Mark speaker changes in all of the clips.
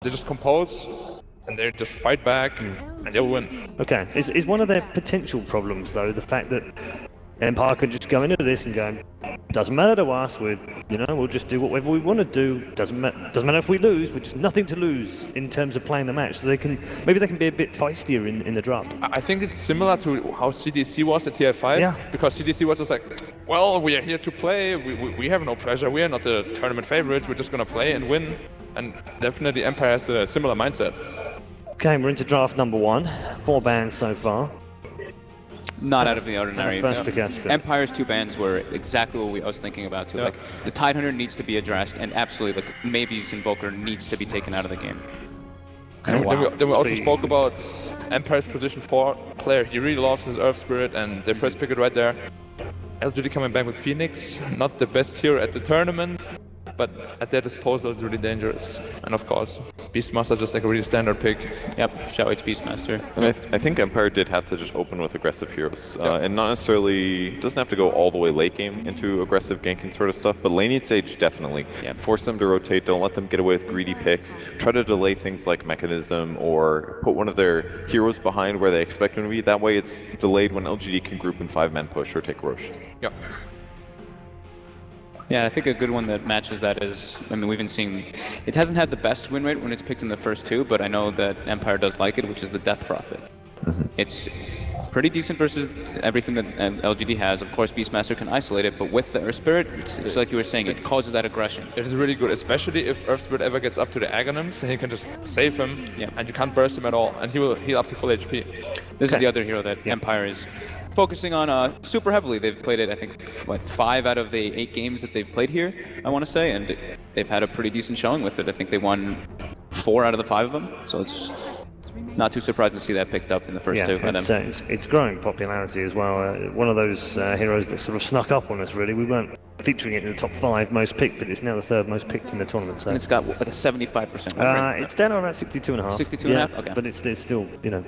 Speaker 1: They just compose and they just fight back and they'll win.
Speaker 2: Okay, is one of their potential problems though the fact that Empire could just go into this and go, doesn't matter to us, we'll just do whatever we want to do. Doesn't matter if we lose. We're just nothing to lose in terms of playing the match. So maybe they can be a bit feistier in the draft.
Speaker 1: I think it's similar to how CDC was at TI5.
Speaker 2: Yeah.
Speaker 1: Because CDC was just like, well, we are here to play. We have no pressure. We are not the tournament favorites. We're just gonna play and win. And definitely Empire has a similar mindset.
Speaker 2: Okay, we're into draft number 1. 4 bans so far.
Speaker 3: Not out of the ordinary.
Speaker 2: First pick aspect.
Speaker 3: Empire's 2 bans were exactly what I was thinking about too. Like the Tidehunter needs to be addressed, and absolutely, like Maybe's Invoker needs to be taken out of the game.
Speaker 1: And then we also spoke about Empire's position 4 player. He really loves his Earth Spirit, and they first pick it right there. LGD coming back with Phoenix, not the best hero at the tournament, but at their disposal it's really dangerous. And of course, Beastmaster just like a really standard pick.
Speaker 3: Yep, Shao H Beastmaster.
Speaker 4: And I think Empire did have to just open with aggressive heroes, and not necessarily, doesn't have to go all the way late game into aggressive ganking sort of stuff, but laning stage definitely. Force them to rotate, don't let them get away with greedy picks, try to delay things like Mechanism or put one of their heroes behind where they expect them to be, that way it's delayed when LGD can group in 5-man push or take Roche.
Speaker 1: Yep.
Speaker 3: Yeah, I think a good one that matches that is, I mean, we've been seeing, it hasn't had the best win rate when it's picked in the first 2, but I know that Empire does like it, which is the Death Prophet. It's pretty decent versus everything that LGD has. Of course, Beastmaster can isolate it, but with the Earth Spirit, it's like you were saying, it causes that aggression.
Speaker 1: It is really good, especially if Earth Spirit ever gets up to the Aghanim's, then he can just save him, and you can't burst him at all, and he will heal up to full HP.
Speaker 3: This is the other hero that Empire is focusing on super heavily. They've played it, I think, what, 5 out of the 8 games that they've played here, I want to say, and they've had a pretty decent showing with it. I think they won 4 out of the 5 of them, so it's not too surprised to see that picked up in the first 2 by them.
Speaker 2: It's growing popularity as well. One of those heroes that sort of snuck up on us, really. We weren't featuring it in the top 5 most picked, but it's now the 3rd most picked in the tournament. So.
Speaker 3: And it's got like a 75% win rate.
Speaker 2: It's down on about 62.5.
Speaker 3: 62.5? Okay.
Speaker 2: But it's still,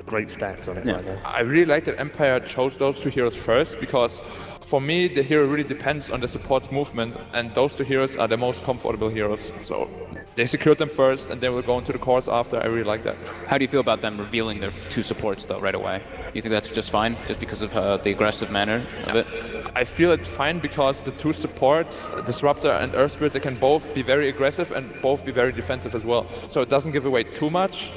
Speaker 2: great stats on it right now.
Speaker 1: I really like that Empire chose those 2 heroes first, because for me, the hero really depends on the support's movement, and those 2 heroes are the most comfortable heroes. So they secured them first, and they will go into the cores after. I really like that.
Speaker 3: How do you feel about them revealing their 2 supports, though, right away? You think that's just fine, just because of the aggressive manner of it?
Speaker 1: I feel it's fine because the 2 supports, Disruptor and Earth Spirit, they can both be very aggressive and both be very defensive as well. So it doesn't give away too much.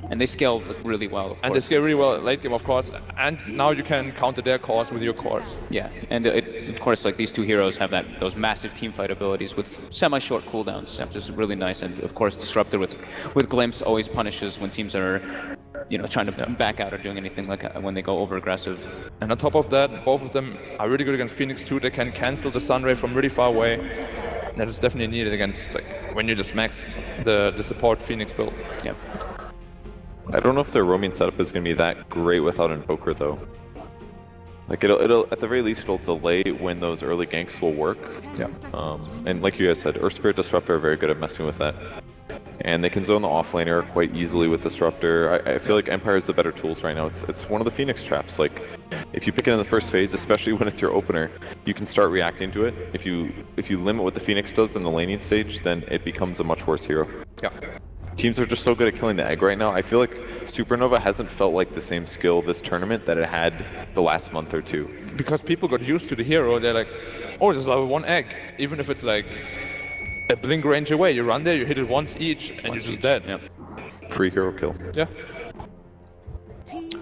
Speaker 3: And they scale really well,
Speaker 1: And they scale really well late game, of course. And now you can counter their cores with your cores.
Speaker 3: Yeah, and of course, like these 2 heroes have those massive teamfight abilities with semi-short cooldowns, which is really nice. And of course, Disruptor with Glimpse always punishes when teams are, trying to back out or doing anything like when they go over aggressive.
Speaker 1: And on top of that, both of them are really good against Phoenix too. They can cancel the Sunray from really far away. That is definitely needed against when you just max the support Phoenix build.
Speaker 3: Yep.
Speaker 4: I don't know if their roaming setup is going to be that great without Invoker though. Like it'll at the very least it'll delay when those early ganks will work.
Speaker 1: Yeah.
Speaker 4: And like you guys said, Earth Spirit Disruptor are very good at messing with that. And they can zone the offlaner quite easily with Disruptor. I feel like Empire is the better tools right now. It's one of the Phoenix traps. Like, if you pick it in the first phase, especially when it's your opener, you can start reacting to it. If you limit what the Phoenix does in the laning stage, then it becomes a much worse hero.
Speaker 1: Yeah.
Speaker 4: Teams are just so good at killing the egg right now. I feel like Supernova hasn't felt like the same skill this tournament that it had the last month or 2.
Speaker 1: Because people got used to the hero, they're like, oh, there's level 1 egg. Even if it's like a blink range away, you run there, you hit it once each, and you're just dead.
Speaker 3: Yep.
Speaker 4: Free hero kill.
Speaker 1: Yeah.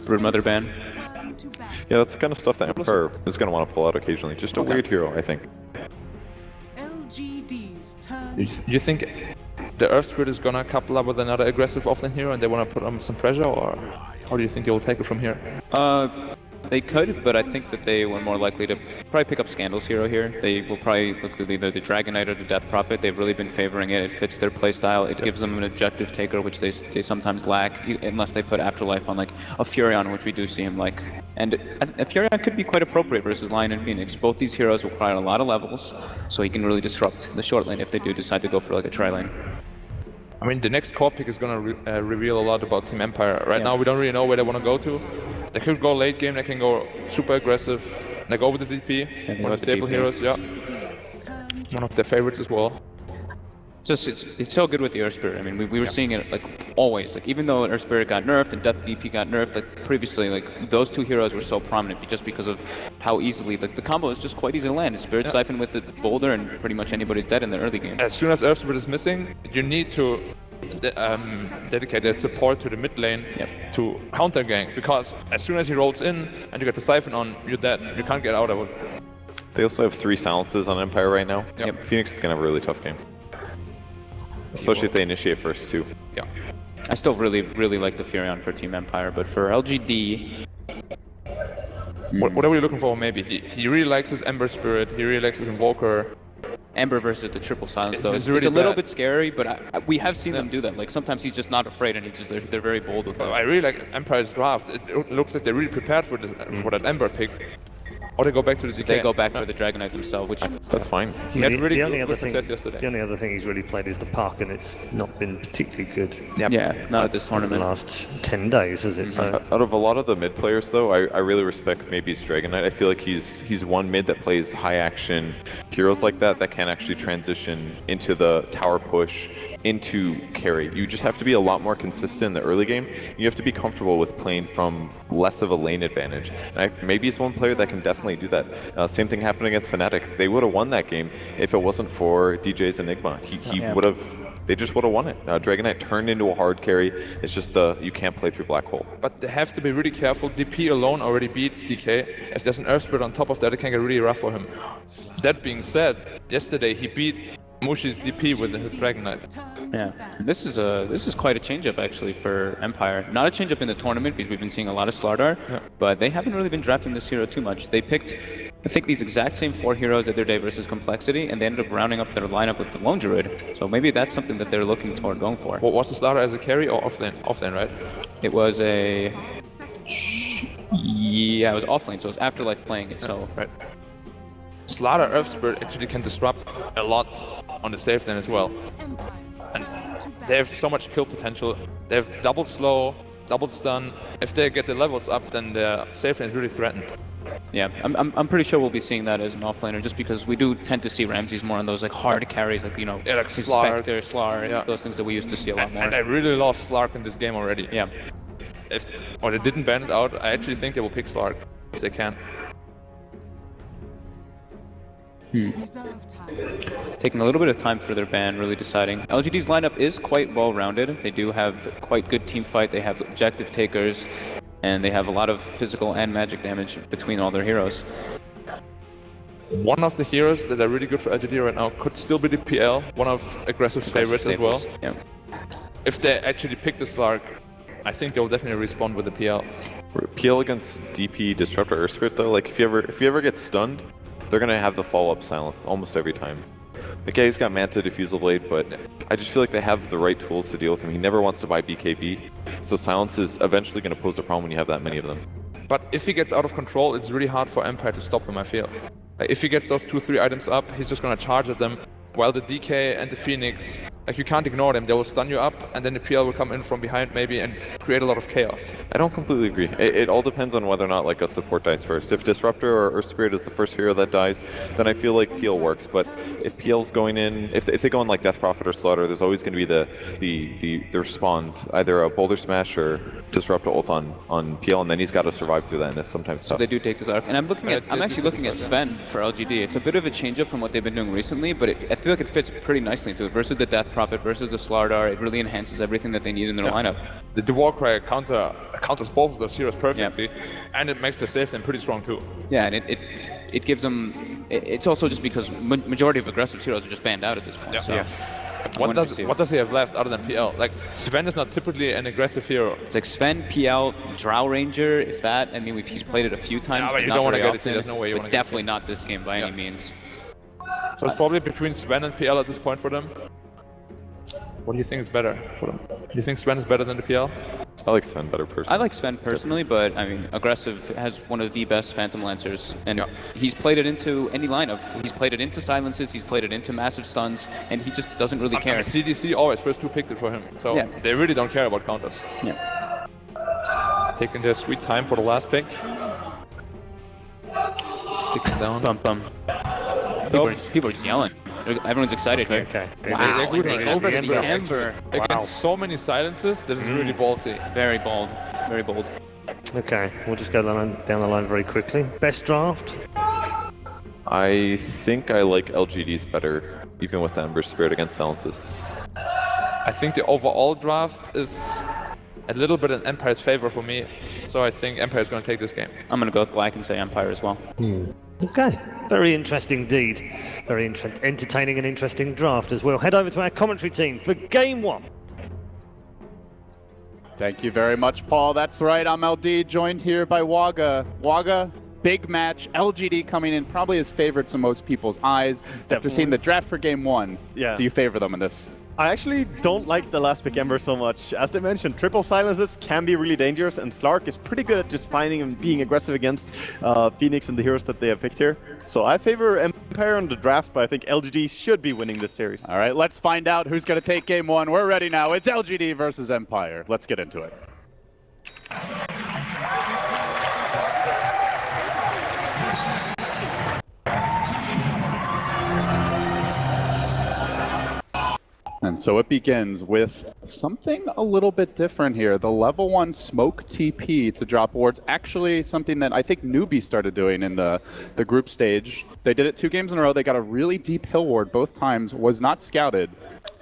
Speaker 3: Broodmother ban.
Speaker 4: Yeah, that's the kind of stuff that Empire is going to want to pull out occasionally. Just a weird hero, I think.
Speaker 5: LGD's turn.
Speaker 1: You think the Earth Spirit is gonna couple up with another aggressive offlane hero and they want to put on some pressure, or how do you think they will take it from here?
Speaker 3: They could, but I think that they were more likely to probably pick up Scandal's hero here. They will probably look at either the Dragon Knight or the Death Prophet. They've really been favoring it. It fits their playstyle. It gives them an objective taker, which they sometimes lack, unless they put Afterlife on like a Furion, which we do see him like. And a Furion could be quite appropriate versus Lion and Phoenix. Both these heroes require a lot of levels, so he can really disrupt the short lane if they do decide to go for like a tri-lane.
Speaker 1: I mean, the next core pick is gonna reveal a lot about Team Empire. Right now, we don't really know where they want to go to. They could go late game, they can go super aggressive. They go with the DP, one of the staple heroes, yeah. One of their favorites as well.
Speaker 3: Just it's so good with the Earth Spirit. I mean, we were seeing it like always. Like even though Earth Spirit got nerfed and Death DP got nerfed, like previously, like those two heroes were so prominent just because of how easily like the combo is just quite easy to land. It's Spirit Siphon with the Boulder, and pretty much anybody's dead in the early game.
Speaker 1: As soon as Earth Spirit is missing, you need to dedicate that support to the mid lane to counter gank, because as soon as he rolls in and you get the Siphon on, you're dead. You can't get out of it.
Speaker 4: They also have 3 silences on Empire right now.
Speaker 1: Yep.
Speaker 4: Phoenix is gonna have a really tough game. Especially if they initiate first too.
Speaker 1: Yeah.
Speaker 3: I still really like the Furion for Team Empire, but for LGD...
Speaker 1: What are we looking for maybe? He really likes his Ember Spirit, he really likes his Invoker.
Speaker 3: Ember versus the triple silence though,
Speaker 1: It's
Speaker 3: it's a
Speaker 1: really
Speaker 3: little
Speaker 1: bad.
Speaker 3: bit scary, but we have seen them do that. Like sometimes he's just not afraid and they're very bold with it.
Speaker 1: I really like Empire's draft. It looks like they're really prepared for this, for that Ember pick. Or they go back to the ZK.
Speaker 3: They go back for the Dragon Knight themselves, which...
Speaker 4: That's fine.
Speaker 1: He had really
Speaker 2: the only
Speaker 1: good
Speaker 2: other thing,
Speaker 1: success yesterday.
Speaker 2: the only other thing he's really played is the Park, and it's not been particularly good.
Speaker 3: Yeah, not at this
Speaker 2: The
Speaker 3: tournament.
Speaker 2: last 10 days, has it? So
Speaker 4: Out of a lot of the mid players though, I really respect maybe Dragon Knight. I feel like he's one mid that plays high action heroes like that can actually transition into the tower push, into carry. You just have to be a lot more consistent in the early game. You have to be comfortable with playing from less of a lane advantage. And maybe he's one player that can definitely do that. Same thing happened against Fnatic. They would have won that game if it wasn't for DJ's Enigma. He would have. They just would have won it. Dragon Knight turned into a hard carry. It's just you can't play through Black Hole.
Speaker 1: But they have to be really careful. DP alone already beats DK. If there's an Earth Spirit on top of that, it can get really rough for him. That being said, yesterday he beat Mushi's DP with his Dragon Knight.
Speaker 3: Yeah, this is quite a change-up actually for Empire. Not a change-up in the tournament because we've been seeing a lot of Slardar, but they haven't really been drafting this hero too much. They picked, I think, these exact same 4 heroes at their day versus Complexity, and they ended up rounding up their lineup with the Lone Druid. So maybe that's something that they're looking toward going for.
Speaker 1: What was the starter as a carry or offlane? Offlane, right?
Speaker 3: It was a... Yeah, it was offlane, so it was Afterlife playing it, so...
Speaker 1: Right. Slardar Earth Spirit actually can disrupt a lot on the safe lane as well. And they have so much kill potential. They have double slow, double stun. If they get the levels up, then the safe lane is really threatened.
Speaker 3: Yeah, I'm pretty sure we'll be seeing that as an offlaner, just because we do tend to see Ramses more on those like hard carries, like, you know,
Speaker 1: like
Speaker 3: Slark, those things that we used to see a lot more.
Speaker 1: And I really love Slark in this game already.
Speaker 3: Yeah.
Speaker 1: If they didn't ban it out, I actually think they will pick Slark if they can.
Speaker 3: Taking a little bit of time for their ban, really deciding. LGD's lineup is quite well-rounded. They do have quite good team fight. They have objective takers, and they have a lot of physical and magic damage between all their heroes.
Speaker 1: One of the heroes that are really good for LGD right now could still be the PL, one of aggressive favorites as well.
Speaker 3: Yeah.
Speaker 1: If they actually pick the Slark, I think they'll definitely respond with the PL.
Speaker 4: PL against DP Disruptor Earth Spirit though, like if you ever get stunned, they're gonna have the follow-up silence almost every time. Okay, he's got Manta Diffusal Blade, but I just feel like they have the right tools to deal with him. He never wants to buy BKB, so silence is eventually gonna pose a problem when you have that many of them.
Speaker 1: But if he gets out of control, it's really hard for Empire to stop him, I feel. Like, if he gets those 2-3 items up, he's just gonna charge at them, while the DK and the Phoenix, like, you can't ignore them. They will stun you up, and then the PL will come in from behind maybe and create a lot of chaos.
Speaker 4: I don't completely agree. It all depends on whether or not like a support dies first. If Disruptor or Spirit is the first hero that dies, then I feel like PL works. But if PL's going in, if they go in like Death Prophet or Slaughter, there's always going to be the respond, either a Boulder Smash or Disruptor ult on PL, and then he's got to survive through that, and it's sometimes tough.
Speaker 3: So they do take this arc, and I'm actually looking at Sven for LGD. It's a bit of a change up from what they've been doing recently, but I feel like it fits pretty nicely into it. Versus the Death Prophet, versus the Slardar, it really enhances everything that they need in their lineup.
Speaker 1: The Warcry counters both of those heroes perfectly, and it makes the safe lane pretty strong too.
Speaker 3: Yeah, and it gives them. It's also just because majority of aggressive heroes are just banned out at this point. So
Speaker 1: What does he have left other than PL? Like, Sven is not typically an aggressive hero.
Speaker 3: It's like Sven, PL, Drow Ranger, if that. I mean, he's played it a few times,
Speaker 1: but you
Speaker 3: not
Speaker 1: don't want to
Speaker 3: very
Speaker 1: get it.
Speaker 3: often,
Speaker 1: There's no way you
Speaker 3: but
Speaker 1: want to get it.
Speaker 3: definitely not this game by any means.
Speaker 1: So it's probably between Sven and PL at this point for them. What do you think is better for them? Do you think Sven is better than the PL?
Speaker 4: I like Sven better personally.
Speaker 3: I like Sven personally, but I mean, Aggressive has one of the best Phantom Lancers, and he's played it into any lineup. He's played it into silences, he's played it into massive stuns, and he just doesn't really care.
Speaker 1: CDC always first 2 picked it for him, so they really don't care about counters.
Speaker 3: Yeah.
Speaker 1: Taking their sweet time for the last pick. Ticking down.
Speaker 3: Bum bum. People are just yelling. Everyone's excited here.
Speaker 2: Okay.
Speaker 3: Wow,
Speaker 1: They're good
Speaker 3: and they
Speaker 1: right
Speaker 3: go
Speaker 1: now.
Speaker 3: for the
Speaker 1: Ember,
Speaker 3: Ember.
Speaker 1: Against so many silences, this is really ballsy.
Speaker 3: Very bold. Very bold.
Speaker 2: Okay, we'll just go down the line very quickly. Best draft?
Speaker 4: I think I like LGD's better, even with the Ember Spirit against silences.
Speaker 1: I think the overall draft is a little bit in Empire's favor for me, so I think Empire is going to take this game.
Speaker 3: I'm going to go with Black and say Empire as well.
Speaker 2: Okay, very interesting indeed. Very entertaining and interesting draft as well. Head over to our commentary team for game 1.
Speaker 5: Thank you very much, Paul. That's right, I'm LD, joined here by Waga. Waga, big match. LGD coming in probably as favorites in most people's eyes. After seeing the draft for game 1, do you favor them in this?
Speaker 6: I actually don't like the last pick Ember so much. As they mentioned, triple silences can be really dangerous, and Slark is pretty good at just finding and being aggressive against Phoenix and the heroes that they have picked here. So I favor Empire on the draft, but I think LGD should be winning this series.
Speaker 5: All right, let's find out who's going to take game 1. We're ready now. It's LGD versus Empire. Let's get into it. And so it begins with something a little bit different here. The level 1 smoke TP to drop wards. Actually something that I think newbie started doing in the group stage. They did it 2 games in a row. They got a really deep hill ward both times. Was not scouted.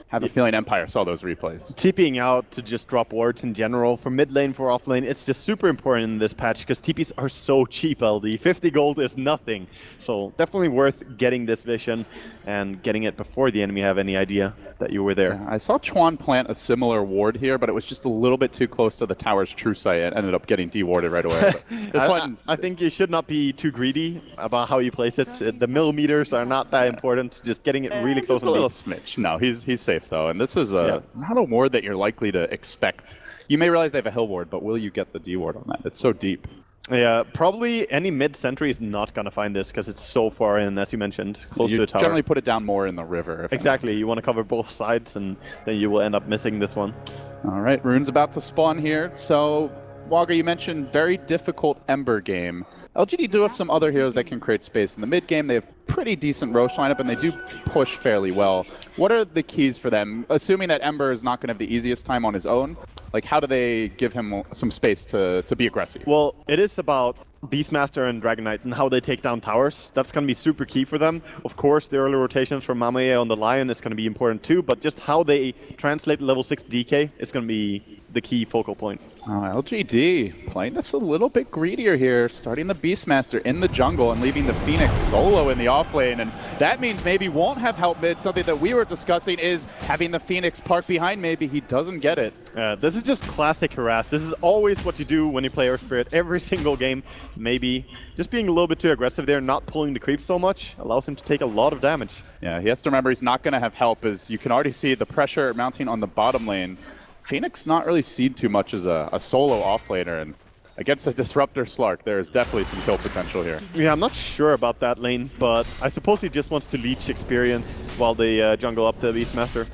Speaker 5: Have a feeling Empire saw those replays.
Speaker 6: TPing out to just drop wards in general, for mid lane, for off lane, it's just super important in this patch because TPs are so cheap, LD. 50 gold is nothing. So definitely worth getting this vision and getting it before the enemy have any idea that you were there.
Speaker 5: Yeah, I saw Chuan plant a similar ward here, but it was just a little bit too close to the tower's true sight and ended up getting dewarded right away.
Speaker 6: I think you should not be too greedy about how you place it. The millimeters are not that important. Just getting it really close.
Speaker 5: Just a little smidge. No, he's safe though, and this is not a ward that you're likely to expect. You may realize they have a hill ward, but will you get the D ward on that? It's so deep.
Speaker 6: Yeah, probably any mid sentry is not gonna find this because it's so far in, as you mentioned, close to the tower.
Speaker 5: Generally put it down more in the river.
Speaker 6: Exactly, you want to cover both sides, and then you will end up missing this one.
Speaker 5: All right, Rune's about to spawn here. So, Waga, you mentioned very difficult Ember game. LGD do have some other heroes that can create space in the mid game. They have pretty decent Roche lineup, and they do push fairly well. What are the keys for them? Assuming that Ember is not going to have the easiest time on his own, like how do they give him some space to be aggressive?
Speaker 6: Well, it is about Beastmaster and Dragon Knight and how they take down towers. That's going to be super key for them. Of course, the early rotations from Mamaye on the Lion is going to be important too, but just how they translate level 6 DK is going to be the key focal point.
Speaker 5: Oh, LGD playing this a little bit greedier here, starting the Beastmaster in the jungle and leaving the Phoenix solo in the off lane, and that means maybe won't have help mid. Something that we were discussing is having the Phoenix park behind. Maybe he doesn't get it.
Speaker 6: This is just classic harass. This is always what you do when you play Earth Spirit every single game. Maybe just being a little bit too aggressive there, not pulling the creep so much, allows him to take a lot of damage.
Speaker 5: Yeah, he has to remember he's not going to have help, as you can already see the pressure mounting on the bottom lane. Phoenix not really seen too much as a solo offlaner, and against a Disruptor Slark, there is definitely some kill potential here.
Speaker 6: Yeah, I'm not sure about that lane, but I suppose he just wants to leech experience while they jungle up the Beastmaster.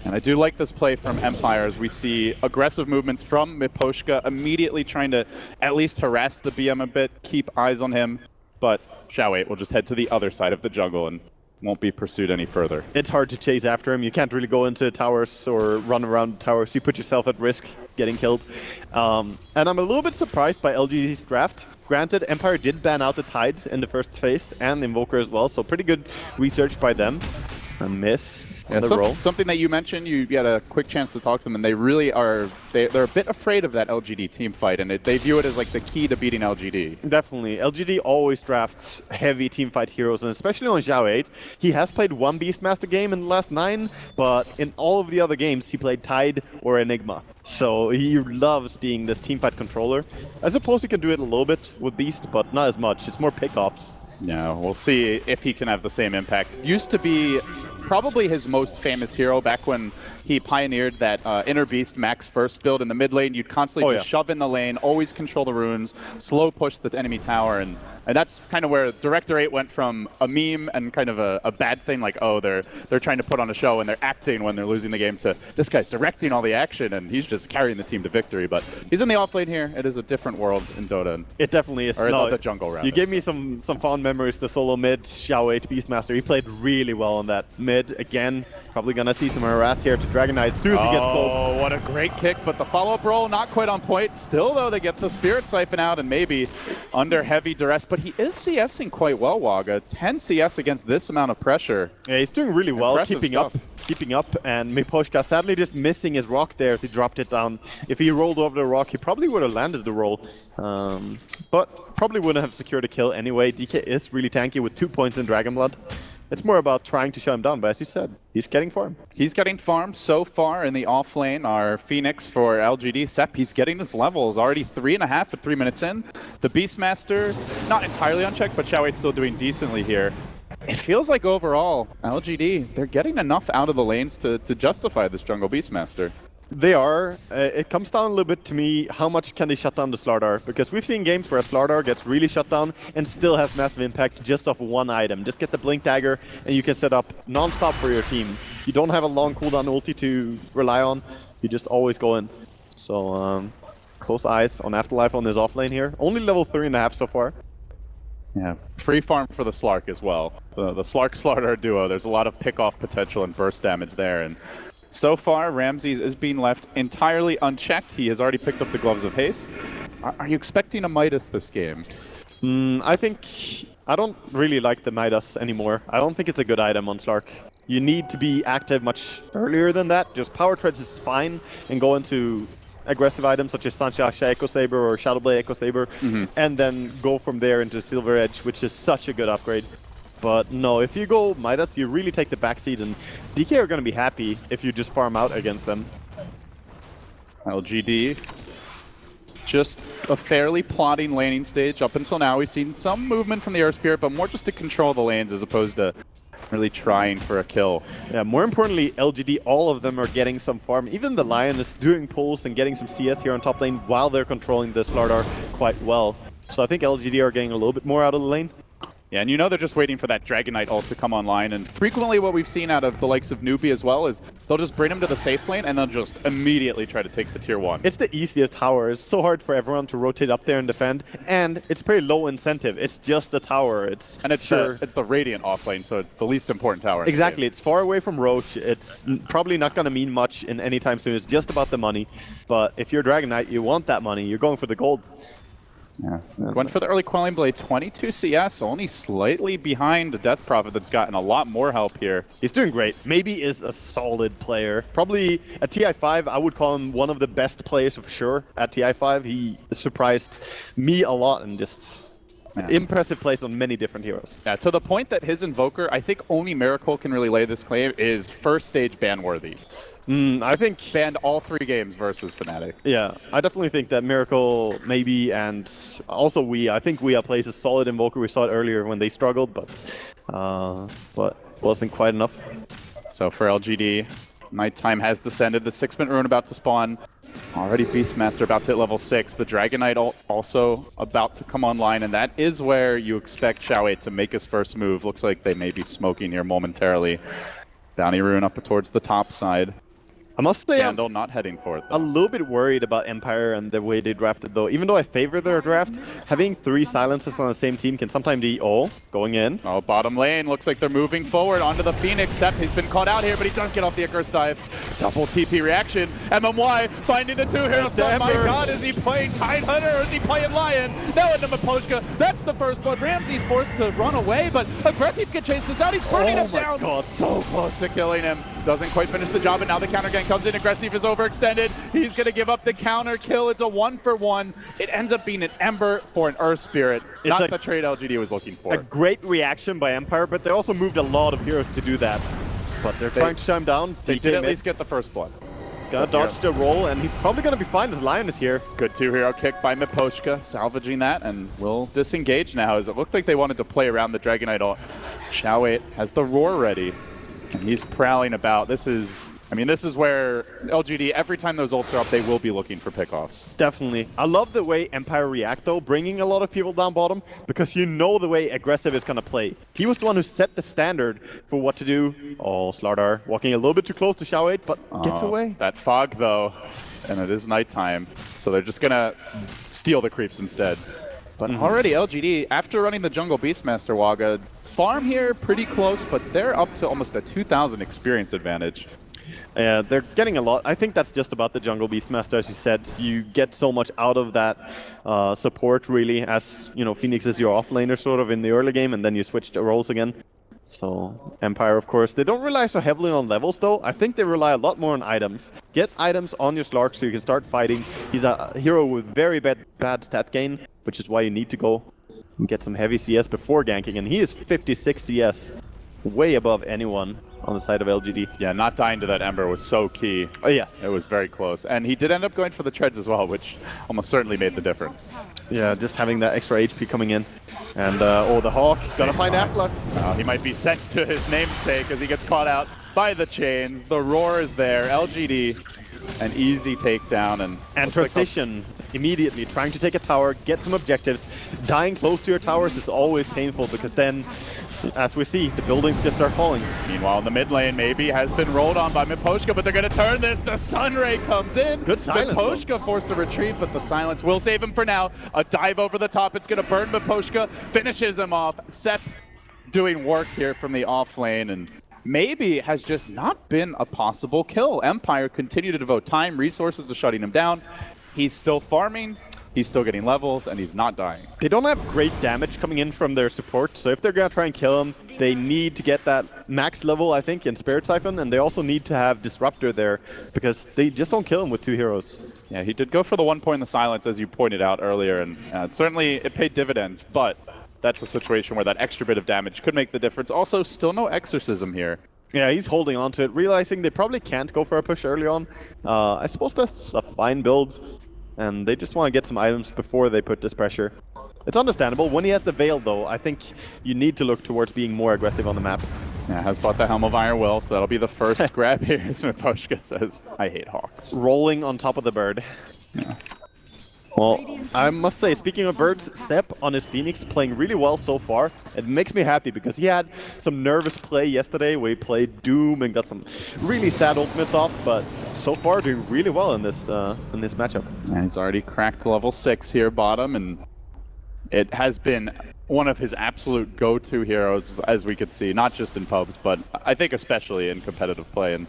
Speaker 5: And I do like this play from Empire, as we see aggressive movements from Miposhka, immediately trying to at least harass the BM a bit, keep eyes on him, but Xiao8 will just head to the other side of the jungle and won't be pursued any further.
Speaker 6: It's hard to chase after him. You can't really go into towers or run around towers. You put yourself at risk getting killed. And I'm a little bit surprised by LGD's draft. Granted, Empire did ban out the Tide in the first phase and Invoker as well, so pretty good research by them. A miss.
Speaker 5: Yeah, something that you mentioned, you had a quick chance to talk to them, and they really are, they're a bit afraid of that LGD team fight, and they view it as like the key to beating LGD.
Speaker 6: Definitely. LGD always drafts heavy team fight heroes, and especially on Xiao8. He has played one Beastmaster game in the last 9, but in all of the other games he played Tide or Enigma. So he loves being this team fight controller. I suppose he can do it a little bit with Beast, but not as much. It's more pickoffs.
Speaker 5: Yeah, we'll see if he can have the same impact. Used to be probably his most famous hero back when he pioneered that Inner Beast Max first build in the mid lane. You'd constantly just shove in the lane, always control the runes, slow push the enemy tower, and And that's kind of where Director 8 went from a meme and kind of a bad thing, like, oh, they're trying to put on a show and they're acting when they're losing the game, to this guy's directing all the action and he's just carrying the team to victory. But he's in the offlane here. It is a different world in Dota.
Speaker 6: It definitely is.
Speaker 5: Or the jungle, rather.
Speaker 6: You gave me some fond memories. The solo mid, Xiao 8 Beastmaster. He played really well on that mid. Again, probably gonna see some harass here to Dragon Knight as soon as he gets close.
Speaker 5: Oh, what a great kick, but the follow-up roll not quite on point. Still, though, they get the Spirit Siphon out and maybe under heavy duress, but he is CSing quite well, Waga. 10 CS against this amount of pressure.
Speaker 6: Yeah, he's doing really well,
Speaker 5: Impressive
Speaker 6: keeping up, and Miposhka sadly just missing his rock there as he dropped it down. If he rolled over the rock, he probably would have landed the roll, but probably wouldn't have secured a kill anyway. DK is really tanky with 2 points in Dragon Blood. It's more about trying to shut him down, but as you said, he's getting farm.
Speaker 5: He's getting farm so far in the off lane. Our Phoenix for LGD, Sep, he's getting his levels already 3.5 at 3 minutes in. The Beastmaster, not entirely unchecked, but Xiao 8's still doing decently here. It feels like overall, LGD, they're getting enough out of the lanes to justify this jungle Beastmaster.
Speaker 6: They are. It comes down a little bit to me, how much can they shut down the Slardar? Because we've seen games where Slardar gets really shut down and still has massive impact just off one item. Just get the Blink Dagger and you can set up non-stop for your team. You don't have a long cooldown ulti to rely on. You just always go in. So, close eyes on Afterlife on his offlane here. Only level 3.5 so far.
Speaker 5: Yeah, free farm for the Slark as well. So the Slark-Slardar duo, there's a lot of pick-off potential and burst damage there. And so far, Ramses is being left entirely unchecked. He has already picked up the Gloves of Haste. Are you expecting a Midas this game?
Speaker 6: I don't really like the Midas anymore. I don't think it's a good item on Slark. You need to be active much earlier than that. Just Power Treads is fine and go into aggressive items such as Sanshasha Echo Saber or Shadowblade Echo Saber, and then go from there into Silver Edge, which is such a good upgrade. But no, if you go Midas, you really take the backseat, and DK are going to be happy if you just farm out against them.
Speaker 5: LGD, just a fairly plotting laning stage. Up until now, we've seen some movement from the Earth Spirit, but more just to control the lanes as opposed to really trying for a kill.
Speaker 6: Yeah, more importantly, LGD, all of them are getting some farm. Even the Lion is doing pulls and getting some CS here on top lane while they're controlling the Slardar quite well. So I think LGD are getting a little bit more out of the lane.
Speaker 5: Yeah, and you know they're just waiting for that Dragon Knight ult to come online, and frequently what we've seen out of the likes of Newbie as well is they'll just bring him to the safe lane and they'll just immediately try to take the tier 1.
Speaker 6: It's the easiest tower. It's so hard for everyone to rotate up there and defend, and it's pretty low incentive. It's just a tower. It's
Speaker 5: the Radiant off lane, so it's the least important tower.
Speaker 6: Exactly. It's far away from Roach. It's probably not going to mean much in any time soon. It's just about the money. But if you're Dragon Knight, you want that money. You're going for the gold.
Speaker 5: Yeah. Went for the early Quelling Blade, 22 CS, only slightly behind the Death Prophet that's gotten a lot more help here.
Speaker 6: He's doing great. Maybe is a solid player. Probably at TI5, I would call him one of the best players for sure at TI5. He surprised me a lot and just impressive plays on many different heroes.
Speaker 5: Yeah, to the point that his Invoker, I think only Miracle can really lay this claim, is first stage ban worthy.
Speaker 6: I think
Speaker 5: banned all 3 games versus Fnatic.
Speaker 6: Yeah, I definitely think that Miracle maybe, and also I think Weah plays a solid Invoker. We saw it earlier when they struggled, but wasn't quite enough.
Speaker 5: So for LGD, nighttime has descended. The 6-minute rune about to spawn. Already Beastmaster about to hit level 6. The Dragon Knight also about to come online, and that is where you expect Xiao 8 to make his first move. Looks like they may be smoking here momentarily. Bounty rune up towards the top side.
Speaker 6: I must say,
Speaker 5: Scandal not heading for it, though.
Speaker 6: A little bit worried about Empire and the way they drafted, though. Even though I favor their draft, having 3 silences on the same team can sometimes be, going in.
Speaker 5: Oh, bottom lane. Looks like they're moving forward onto the Phoenix. Sep, he's been caught out here, but he does get off the Icarus dive. Double TP reaction. MMY finding the 2 heroes. Oh my god, is he playing Tidehunter or is he playing Lion? Now into Miposhka. That's the first blood. Ramsey's forced to run away, but Aggressive can chase this out. He's burning him down. God, so close to killing him. Doesn't quite finish the job, and now the counter gang comes in. Aggressive is overextended. He's going to give up the counter kill. It's a 1-for-1. It ends up being an Ember for an Earth Spirit. Not the trade LGD was looking for.
Speaker 6: A great reaction by Empire, but they also moved a lot of heroes to do that. But they're trying to shut him down.
Speaker 5: They did at least get the first blood.
Speaker 6: Gonna dodge the roll, and he's probably gonna be fine as Lion is here.
Speaker 5: Good 2-hero kick by Miposhka, salvaging that, and will disengage now, as it looked like they wanted to play around the Dragon Knight ult. Xiao 8 has the roar ready, and he's prowling about. This is I mean, this is where LGD, every time those ults are up, they will be looking for pickoffs.
Speaker 6: Definitely. I love the way Empire react though, bringing a lot of people down bottom, because you know the way Aggressive is gonna play. He was the one who set the standard for what to do. Oh, Slardar walking a little bit too close to Xiao 8, but gets away.
Speaker 5: That fog though, and it is nighttime, so they're just gonna steal the creeps instead. But already LGD, after running the jungle Beastmaster Waga, farm here pretty close, but they're up to almost a 2,000 experience advantage.
Speaker 6: Yeah, they're getting a lot. I think that's just about the jungle Beastmaster, as you said. You get so much out of that support, really, as, you know, Phoenix is your offlaner sort of in the early game, and then you switch the roles again. So, Empire, of course, they don't rely so heavily on levels, though. I think they rely a lot more on items. Get items on your Slark so you can start fighting. He's a hero with very bad stat gain, which is why you need to go and get some heavy CS before ganking, and he is 56 CS, way above anyone on the side of LGD.
Speaker 5: Yeah, not dying to that Ember was so key.
Speaker 6: Oh, yes.
Speaker 5: It was very close. And he did end up going for the treads as well, which almost certainly made the difference.
Speaker 6: Yeah, just having that extra HP coming in. And, oh, the Hawk, gonna find Akla.
Speaker 5: He might be sent to his namesake as he gets caught out by the chains. The roar is there. LGD, an easy takedown. And
Speaker 6: transition immediately, trying to take a tower, get some objectives. Dying close to your towers is always painful, because then, as we see, the buildings just start falling.
Speaker 5: Meanwhile, in the mid lane, maybe has been rolled on by Miposhka, but they're going to turn this. The Sunray comes in.
Speaker 6: Good silence.
Speaker 5: Miposhka forced to retreat, but the silence will save him for now. A dive over the top. It's going to burn Miposhka. Finishes him off. Sep doing work here from the off lane, and maybe has just not been a possible kill. Empire continue to devote time, resources to shutting him down. He's still farming. He's still getting levels, and he's not dying.
Speaker 6: They don't have great damage coming in from their support, so if they're going to try and kill him, they need to get that max level, I think, in Spirit Siphon, and they also need to have Disruptor there, because they just don't kill him with two heroes.
Speaker 5: Yeah, he did go for the 1 point in the silence, as you pointed out earlier, and certainly it paid dividends, but that's a situation where that extra bit of damage could make the difference. Also, still no Exorcism here.
Speaker 6: Yeah, he's holding on to it, realizing they probably can't go for a push early on. I suppose that's a fine build, and they just want to get some items before they put this pressure. It's understandable. When he has the Veil, though, I think you need to look towards being more aggressive on the map.
Speaker 5: Yeah, has bought the Helm of Iron Will, so that'll be the first grab here, as Miposhka says, I hate Hawks.
Speaker 6: Rolling on top of the bird.
Speaker 5: Yeah.
Speaker 6: Well, I must say, speaking of birds, Sep on his Phoenix playing really well so far. It makes me happy because he had some nervous play yesterday where he played Doom and got some really sad ultimates off, but so far doing really well in this matchup.
Speaker 5: And he's already cracked level 6 here bottom, and it has been one of his absolute go-to heroes, as we could see, not just in pubs, but I think especially in competitive play. And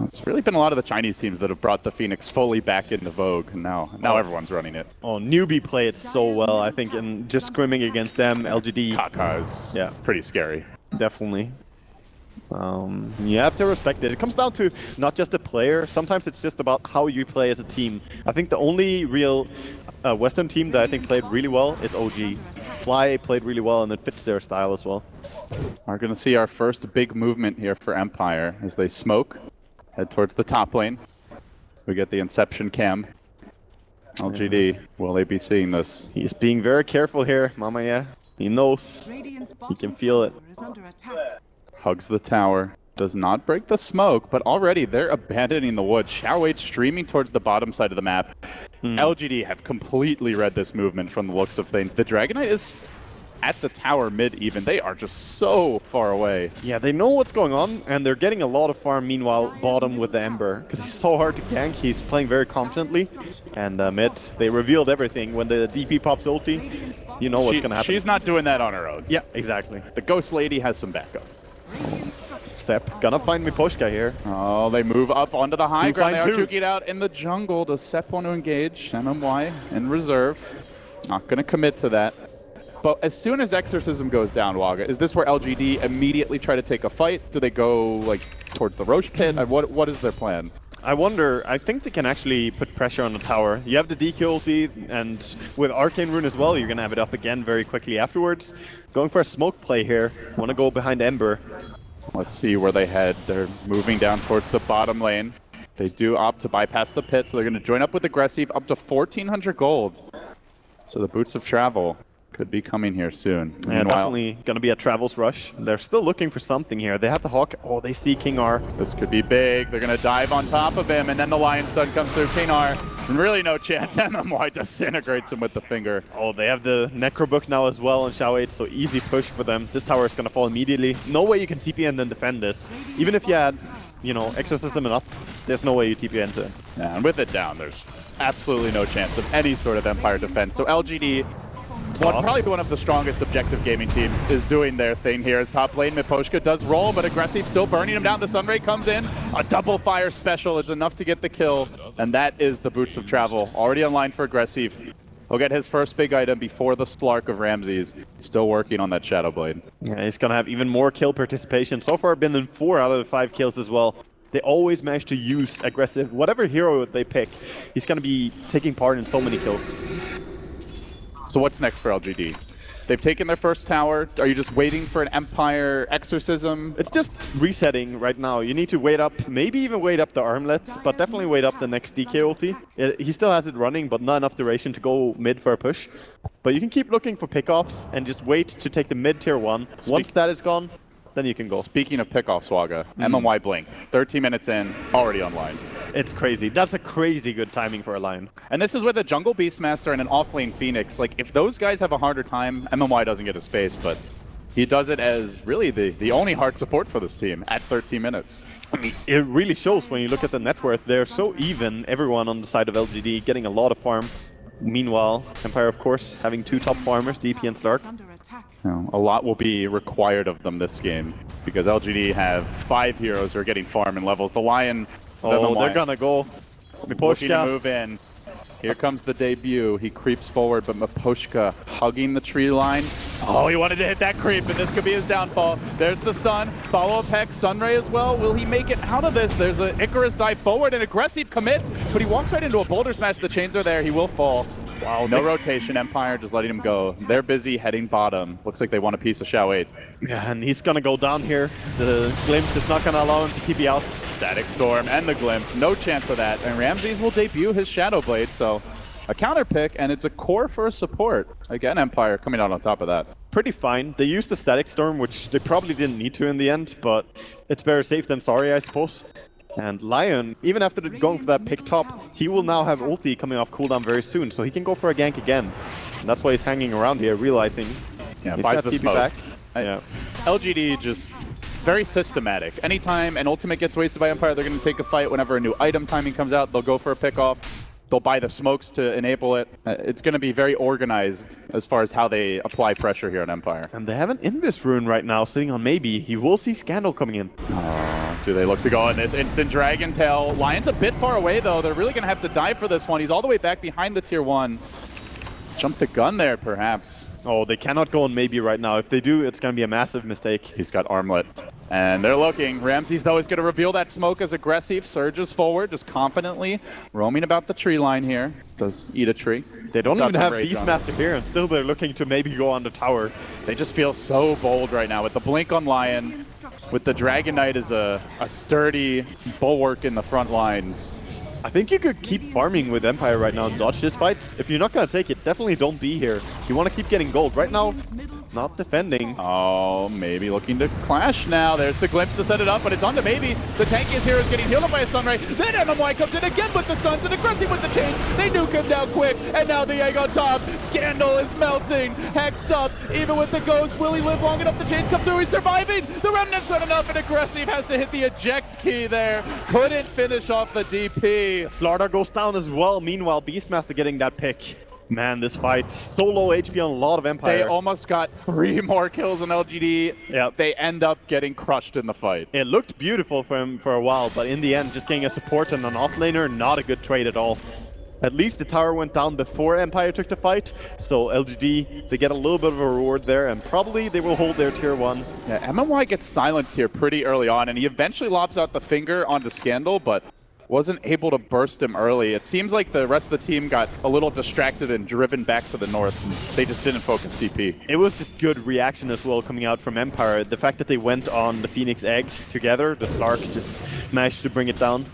Speaker 5: it's really been a lot of the Chinese teams that have brought the Phoenix fully back into vogue, and now everyone's running it.
Speaker 6: Oh, newbie play it so well, I think, and just scrimming against them, LGD.
Speaker 5: Kaka is pretty scary.
Speaker 6: Definitely. You have to respect it. It comes down to not just the player, sometimes it's just about how you play as a team. I think the only real Western team that I think played really well is OG. Fly played really well, and it fits their style as well.
Speaker 5: We're going to see our first big movement here for Empire as they smoke. Head towards the top lane. We get the Inception cam. LGD, will they be seeing this?
Speaker 6: He's being very careful here, Mama, yeah. He knows. He can feel it.
Speaker 5: Hugs the tower. Does not break the smoke, but already they're abandoning the wood. Xiao 8 streaming towards the bottom side of the map. LGD have completely read this movement from the looks of things. The Dragonite is at the tower mid even. They are just so far away.
Speaker 6: Yeah, they know what's going on, and they're getting a lot of farm meanwhile bottom with the Ember, because he's so hard to gank. He's playing very confidently, and mid, they revealed everything. When the DP pops ulti, you know what's gonna happen.
Speaker 5: She's not doing that on her own.
Speaker 6: Yeah, exactly.
Speaker 5: The Ghost Lady has some backup.
Speaker 6: Step, gonna find Miposhka here.
Speaker 5: Oh, they move up onto the high ground. They are juking it out in the jungle. Does Sep want to engage? MMY in reserve. Not gonna commit to that. But as soon as Exorcism goes down, Waga, is this where LGD immediately try to take a fight? Do they go like towards the Roche pit? What is their plan?
Speaker 6: I wonder, I think they can actually put pressure on the tower. You have the DQ ulti, and with Arcane Rune as well, you're gonna have it up again very quickly afterwards. Going for a smoke play here. Wanna go behind Ember.
Speaker 5: Let's see where they head. They're moving down towards the bottom lane. They do opt to bypass the pit, so they're gonna join up with Aggressive, up to 1,400 gold. So the Boots of Travel Could be coming here soon.
Speaker 6: Yeah,
Speaker 5: Meanwhile,
Speaker 6: definitely going to be a travels rush. They're still looking for something here. They have the Hawk. Oh, they see King R.
Speaker 5: this could be big. They're going to dive on top of him, and then the Lion Stun comes through. Kinar, really no chance. MMY disintegrates him with the finger.
Speaker 6: Oh, they have the Necro Book now as well on Xiao 8, so easy push for them. This tower is going to fall immediately. No way you can TP and then defend this. Even if you had, you know, Exorcism and up, there's no way you TP into it.
Speaker 5: Yeah, and with it down, there's absolutely no chance of any sort of Empire defense. So LGD, probably one of the strongest objective gaming teams, is doing their thing here as top lane. Miposhka does roll, but Aggressive still burning him down. The Sunray comes in. A double fire special is enough to get the kill. And that is the Boots of Travel. Already online for Aggressive. He'll get his first big item before the Slark of Ramses. Still working on that Shadow Blade.
Speaker 6: Yeah, he's going to have even more kill participation. So far, been in 4 out of the 5 kills as well. They always manage to use Aggressive. Whatever hero they pick, he's going to be taking part in so many kills.
Speaker 5: So what's next for LGD? They've taken their first tower. Are you just waiting for an Empire Exorcism?
Speaker 6: It's just resetting right now. You need to wait up, maybe even wait up the armlets, but definitely wait up the next DK ulti. He still has it running, but not enough duration to go mid for a push. But you can keep looking for pickoffs and just wait to take the mid tier 1. Once that is gone, then you can go.
Speaker 5: Speaking of pickoffs, Swaga, MMY Blink, 13 minutes in, already online.
Speaker 6: It's crazy. That's a crazy good timing for a Lion.
Speaker 5: And this is with a Jungle Beastmaster and an offlane Phoenix. Like, if those guys have a harder time, MMY doesn't get a space, but he does it as really the only hard support for this team at 13 minutes.
Speaker 6: I mean, it really shows when you look at the net worth. They're so even, everyone on the side of LGD getting a lot of farm. Meanwhile, Empire, of course, having 2 top farmers, DP and Slark.
Speaker 5: A lot will be required of them this game because LGD have 5 heroes who are getting farm and levels. The Lion,
Speaker 6: oh, they're gonna go.
Speaker 5: Looking to move in. Here comes the debut. He creeps forward, but Miposhka hugging the tree line. Oh, he wanted to hit that creep, and this could be his downfall. There's the stun. Follow-up Hex. Sunray as well. Will he make it out of this? There's an Icarus dive forward, and Aggressive commits, but he walks right into a boulder smash. The chains are there. He will fall. Wow, no rotation. Empire just letting him go. They're busy heading bottom. Looks like they want a piece of Xiao 8.
Speaker 6: Yeah, and he's gonna go down here. The Glimpse is not gonna allow him to TP out.
Speaker 5: Static Storm and the Glimpse. No chance of that. And Ramses will debut his Shadow Blade, so a counter pick, and it's a core for a support. Again, Empire coming out on top of that.
Speaker 6: Pretty fine. They used the Static Storm, which they probably didn't need to in the end, but it's better safe than sorry, I suppose. And Lion, even after going for that pick top, he will now have ulti coming off cooldown very soon, so he can go for a gank again. And that's why he's hanging around here, realizing he's
Speaker 5: buys
Speaker 6: got
Speaker 5: the
Speaker 6: TP
Speaker 5: smoke.
Speaker 6: back.
Speaker 5: LGD just very systematic. Anytime an ultimate gets wasted by Empire, they're going to take a fight. Whenever a new item timing comes out, they'll go for a pick-off. They'll buy the smokes to enable it. It's going to be very organized as far as how they apply pressure here on Empire.
Speaker 6: And they have an Invis rune right now sitting on maybe. He will see Scandal coming in.
Speaker 5: Do they look to go on this instant Dragon Tail? Lion's a bit far away though. They're really going to have to dive for this one. He's all the way back behind the tier 1. Jump the gun there, perhaps.
Speaker 6: Oh, they cannot go on maybe right now. If they do, it's going to be a massive mistake.
Speaker 5: He's got armlet. And they're looking. Ramses, though, is going to reveal that smoke as Aggressive. Surges forward, just confidently roaming about the tree line here. Does eat a tree.
Speaker 6: They don't even have Beastmaster here, and still they're looking to maybe go on the tower.
Speaker 5: They just feel so bold right now with the blink on Lion, with the Dragon Knight as a sturdy bulwark in the front lines.
Speaker 6: I think you could keep farming with Empire right now and dodge this fight. If you're not going to take it, definitely don't be here. You want to keep getting gold. Right now, not defending.
Speaker 5: Oh, maybe looking to clash now. There's the glimpse to set it up, but it's on to maybe. The tankiest hero is getting healed up by a Sunray. Then MMY comes in again with the stuns and Aggressive with the chain. They nuke him down quick, and now the egg on top. Scandal is melting. Hexed up, even with the ghost. Will he live long enough? The chains come through. He's surviving. The remnants aren't enough, and Aggressive has to hit the eject key there. Couldn't finish off the DP.
Speaker 6: Slaughter goes down as well. Meanwhile, Beastmaster getting that pick. Man, this fight, so low HP on a lot of Empire.
Speaker 5: They almost got 3 more kills on LGD.
Speaker 6: Yep.
Speaker 5: They end up getting crushed in the fight.
Speaker 6: It looked beautiful for him for a while, but in the end, just getting a support and an offlaner, not a good trade at all. At least the tower went down before Empire took the fight, so LGD, they get a little bit of a reward there, and probably they will hold their tier 1.
Speaker 5: Yeah, MMY gets silenced here pretty early on, and he eventually lobs out the finger onto Scandal, but wasn't able to burst him early. It seems like the rest of the team got a little distracted and driven back to the north, and they just didn't focus DP.
Speaker 6: It was just good reaction as well coming out from Empire. The fact that they went on the Phoenix Egg together, the Slark just managed to bring it down.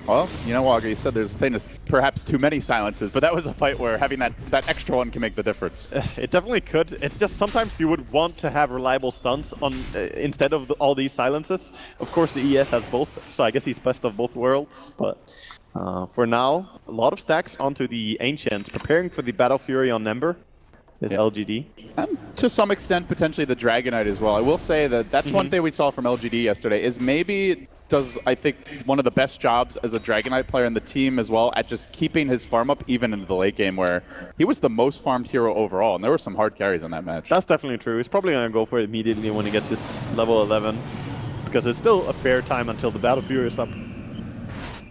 Speaker 5: Well, you know, Wagga, you said there's a thing as perhaps too many silences, but that was a fight where having that extra one can make the difference.
Speaker 6: It definitely could. It's just sometimes you would want to have reliable stunts on instead of all these silences. Of course, the ES has both, so I guess he's best of both worlds. But for now, a lot of stacks onto the Ancient, preparing for the Battle Fury on Ember. Is LGD.
Speaker 5: And to some extent, potentially the Dragonite as well. I will say that that's one thing we saw from LGD yesterday, is maybe does, I think, one of the best jobs as a Dragonite player in the team as well at just keeping his farm up even into the late game, where he was the most farmed hero overall, and there were some hard carries in that match.
Speaker 6: That's definitely true. He's probably going to go for it immediately when he gets his level 11, because there's still a fair time until the Battle Fury is up.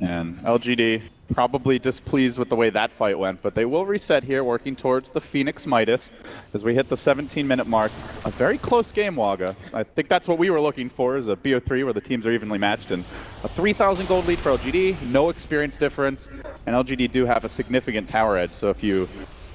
Speaker 5: And LGD probably displeased with the way that fight went, but they will reset here, working towards the Phoenix Midas as we hit the 17-minute mark. A very close game, Wagga. I think that's what we were looking for, is a bo3 where the teams are evenly matched, and a 3,000 gold lead for LGD, no experience difference, and LGD do have a significant tower edge, so if you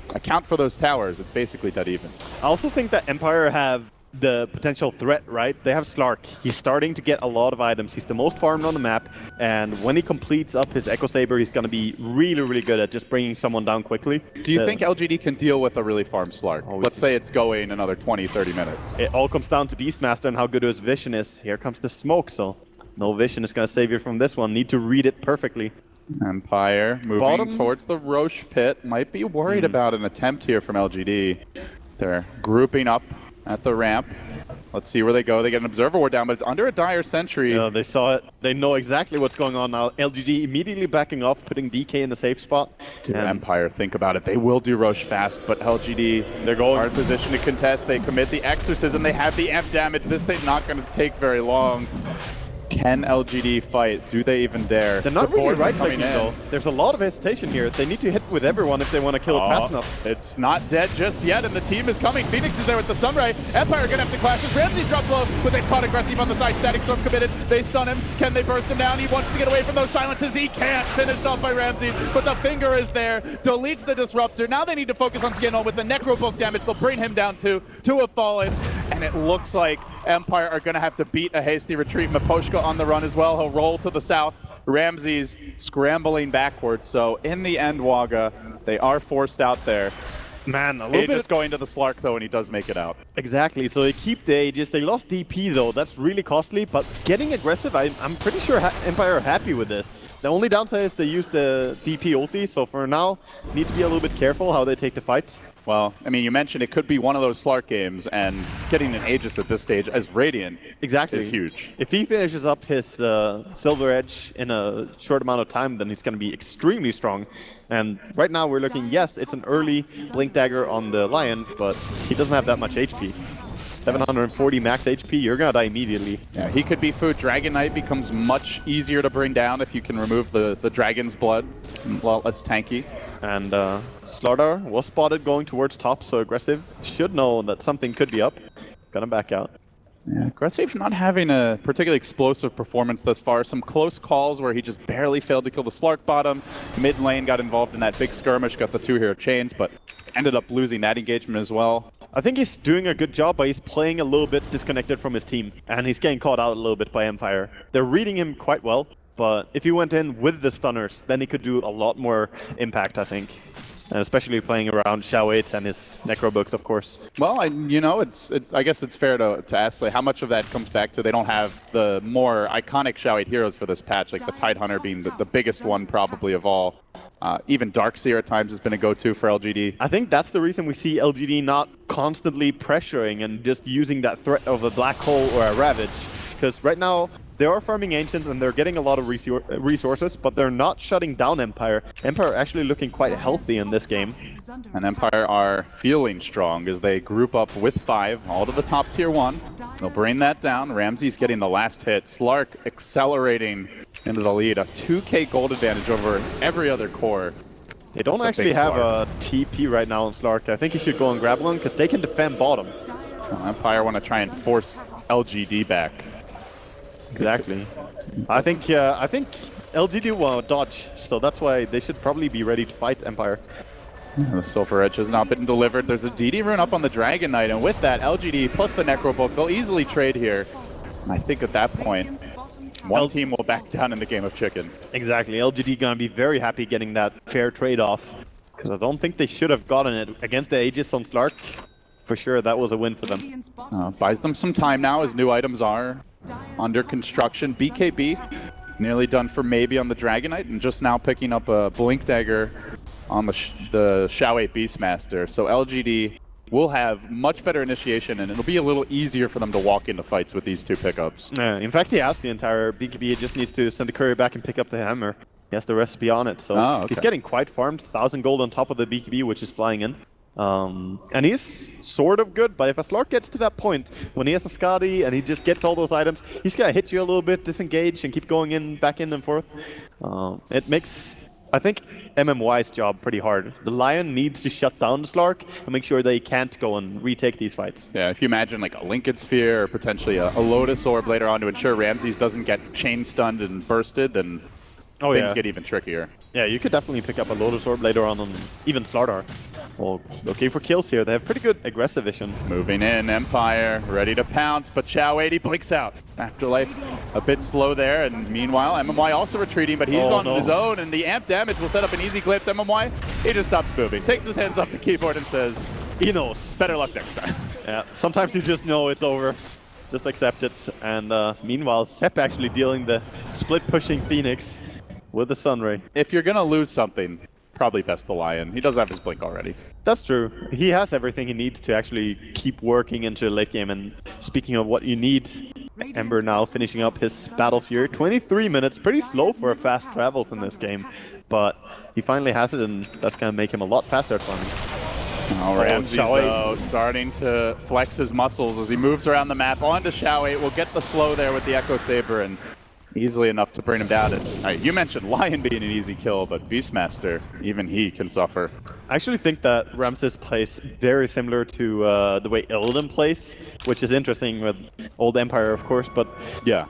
Speaker 5: account for those towers, it's basically dead even.
Speaker 6: I also think that Empire have the potential threat, right? They have Slark. He's starting to get a lot of items. He's the most farmed on the map, and when he completes up his Echo Saber, he's going to be really, really good at just bringing someone down quickly.
Speaker 5: Do you think LGD can deal with a really farmed Slark? Let's say it's going another 20, 30 minutes.
Speaker 6: It all comes down to Beastmaster and how good his vision is. Here comes the smoke, so no vision is going to save you from this one. Need to read it perfectly.
Speaker 5: Empire moving towards the Roche pit. Might be worried about an attempt here from LGD. They're grouping up at the ramp. Let's see where they go. They get an Observer Ward down, but it's under a dire sentry.
Speaker 6: Yeah, they saw it. They know exactly what's going on now. LGD immediately backing off, putting DK in the safe spot.
Speaker 5: Dude, Empire, think about it. They will do Roche fast, but LGD,
Speaker 6: they're going
Speaker 5: hard position to contest. They commit the Exorcism. They have the amp damage. This thing's not going to take very long. Can LGD fight? Do they even dare?
Speaker 6: They're not really right-clicking though. There's a lot of hesitation here. They need to hit with everyone if they want to kill it fast enough.
Speaker 5: It's not dead just yet, and the team is coming. Phoenix is there with the Sunray. Empire are going to have to clash. Ramsey drops low, but they've caught aggressive on the side. Static Storm committed. They stun him. Can they burst him down? He wants to get away from those silences. He can't. Finished off by Ramsey, but the finger is there. Deletes the Disruptor. Now they need to focus on Skinol with the Necro Book damage. They'll bring him down too. Two have fallen, and it looks like Empire are going to have to beat a hasty retreat. Maposhka on the run as well. He'll roll to the south. Ramsey's scrambling backwards. So in the end, Wagga, they are forced out there.
Speaker 6: Man, a little bit
Speaker 5: just going to the Slark though, and he does make it out.
Speaker 6: Exactly. So they keep the Aegis. They lost DP though. That's really costly. But getting aggressive, I'm pretty sure Empire are happy with this. The only downside is they use the DP ulti. So for now, need to be a little bit careful how they take the fights.
Speaker 5: Well, I mean, you mentioned it could be one of those Slark games, and getting an Aegis at this stage as Radiant is huge.
Speaker 6: If he finishes up his Silver Edge in a short amount of time, then he's going to be extremely strong. And right now we're looking, yes, it's an early Blink Dagger on the Lion, but he doesn't have that much HP. 740 max HP, you're gonna die immediately.
Speaker 5: Yeah, he could be food. Dragon Knight becomes much easier to bring down if you can remove the Dragon's Blood. A lot less tanky.
Speaker 6: And Slardar was spotted going towards top, so aggressive. Should know that something could be up. Gonna back out.
Speaker 5: Yeah, aggressive not having a particularly explosive performance thus far. Some close calls where he just barely failed to kill the Slark bottom. Mid lane got involved in that big skirmish, got the 2 hero chains, but ended up losing that engagement as well.
Speaker 6: I think he's doing a good job, but he's playing a little bit disconnected from his team. And he's getting caught out a little bit by Empire. They're reading him quite well, but if he went in with the stunners, then he could do a lot more impact, I think. And especially playing around Xiao 8 and his Necrobooks, of course.
Speaker 5: Well, you know, I guess it's fair to ask like, how much of that comes back to they don't have the more iconic Xiao 8 heroes for this patch, like the Tidehunter being the biggest one probably of all. Even Darkseer at times has been a go-to for LGD.
Speaker 6: I think that's the reason we see LGD not constantly pressuring and just using that threat of a Black Hole or a Ravage. Because right now, they are farming Ancients and they're getting a lot of resources, but they're not shutting down Empire. Empire are actually looking quite healthy in this game.
Speaker 5: And Empire are feeling strong as they group up with 5, all to the top tier 1. They'll bring that down. Ramsey's getting the last hit. Slark accelerating into the lead. A 2k gold advantage over every other core.
Speaker 6: They don't actually have a TP right now on Slark. I think he should go and grab one because they can defend bottom.
Speaker 5: Empire want to try and force LGD back.
Speaker 6: Exactly. I think LGD will dodge, so that's why they should probably be ready to fight Empire.
Speaker 5: The Silver Edge has not been delivered. There's a DD rune up on the Dragon Knight, and with that, LGD plus the Necro Book, they'll easily trade here. And I think at that point, One team will back down in the game of chicken.
Speaker 6: Exactly. LGD gonna be very happy getting that fair trade-off. Because I don't think they should have gotten it against the Aegis on Slark. For sure, that was a win for them.
Speaker 5: Buys them some time now as new items are under construction. BKB nearly done for maybe on the Dragonite, and just now picking up a Blink Dagger on the Xiao 8 Beastmaster. So LGD will have much better initiation, and it'll be a little easier for them to walk into fights with these two pickups.
Speaker 6: In fact, he has the entire BKB. He just needs to send the courier back and pick up the hammer. He has the recipe on it, so he's getting quite farmed. 1,000 gold on top of the BKB, which is flying in. And he's sort of good, but if a Slark gets to that point, when he has a Skadi and he just gets all those items, he's gonna hit you a little bit, disengage, and keep going in, back in and forth. It makes, I think, MMY's job pretty hard. The Lion needs to shut down the Slark and make sure they can't go and retake these fights.
Speaker 5: Yeah, if you imagine like a Linked Sphere or potentially a Lotus Orb later on to ensure Ramses doesn't get chain stunned and bursted, then things get even trickier.
Speaker 6: Yeah, you could definitely pick up a Lotus Orb later on even Slardar. Well, looking for kills here. They have pretty good aggressive vision.
Speaker 5: Moving in, Empire ready to pounce, but Xiao 80 blinks out. Afterlife a bit slow there, and meanwhile MMY also retreating, but he's on his own, and the amp damage will set up an easy glimpse. MMY, he just stops moving, takes his hands off the keyboard and says,
Speaker 6: he knows.
Speaker 5: Better luck next time.
Speaker 6: Yeah, sometimes you just know it's over. Just accept it. And meanwhile, Sepp actually dealing the split pushing Phoenix with the Sunray.
Speaker 5: If you're gonna lose something, probably best the Lion. He does have his blink already.
Speaker 6: That's true. He has everything he needs to actually keep working into the late game. And speaking of what you need, Ember now finishing up his Battle Fury. 23 minutes, pretty slow for fast travels in this game. But he finally has it, and that's gonna make him a lot faster at farming.
Speaker 5: Ramses though, starting to flex his muscles as he moves around the map onto Xiao 8. Will get the slow there with the Echo Saber, and easily enough to bring him down. Alright, you mentioned Lion being an easy kill, but Beastmaster, even he can suffer.
Speaker 6: I actually think that Ramses plays very similar to the way Illidan plays, which is interesting with old Empire, of course, but
Speaker 5: yeah,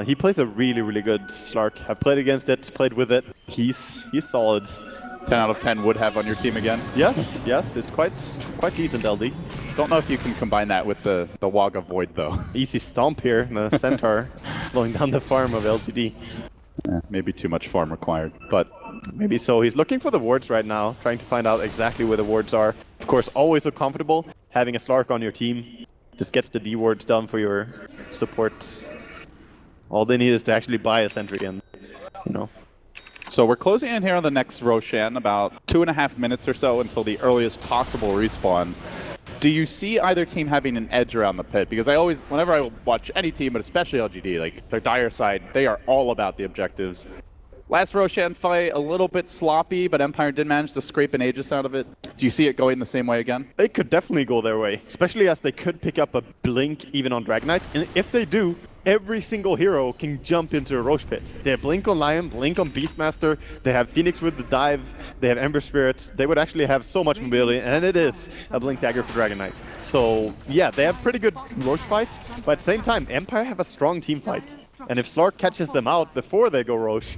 Speaker 6: he plays a really, really good Slark. I've played against it, played with it. He's solid.
Speaker 5: 10 out of 10 would have on your team again?
Speaker 6: Yes, it's quite decent, LD.
Speaker 5: Don't know if you can combine that with the Waga Void, though.
Speaker 6: Easy stomp here in the Centaur, slowing down the farm of LGD.
Speaker 5: Maybe too much farm required, but
Speaker 6: maybe so. He's looking for the wards right now, trying to find out exactly where the wards are. Of course, always so comfortable having a Slark on your team. Just gets the D wards done for your support. All they need is to actually buy a sentry and,
Speaker 5: So we're closing in here on the next Roshan, about 2.5 minutes or so until the earliest possible respawn. Do you see either team having an edge around the pit? Because whenever I watch any team, but especially LGD, like their dire side, they are all about the objectives. Last Roshan fight, a little bit sloppy, but Empire did manage to scrape an Aegis out of it. Do you see it going the same way again?
Speaker 6: They could definitely go their way, especially as they could pick up a Blink even on Dragonite. And if they do, every single hero can jump into a Roche pit. They have Blink on Lion, Blink on Beastmaster, they have Phoenix with the dive, they have Ember Spirit. They would actually have so much mobility, and it is a Blink Dagger for Dragonite. So yeah, they have pretty good Roche fight, but at the same time, Empire have a strong team fight. And if Slark catches them out before they go Roche,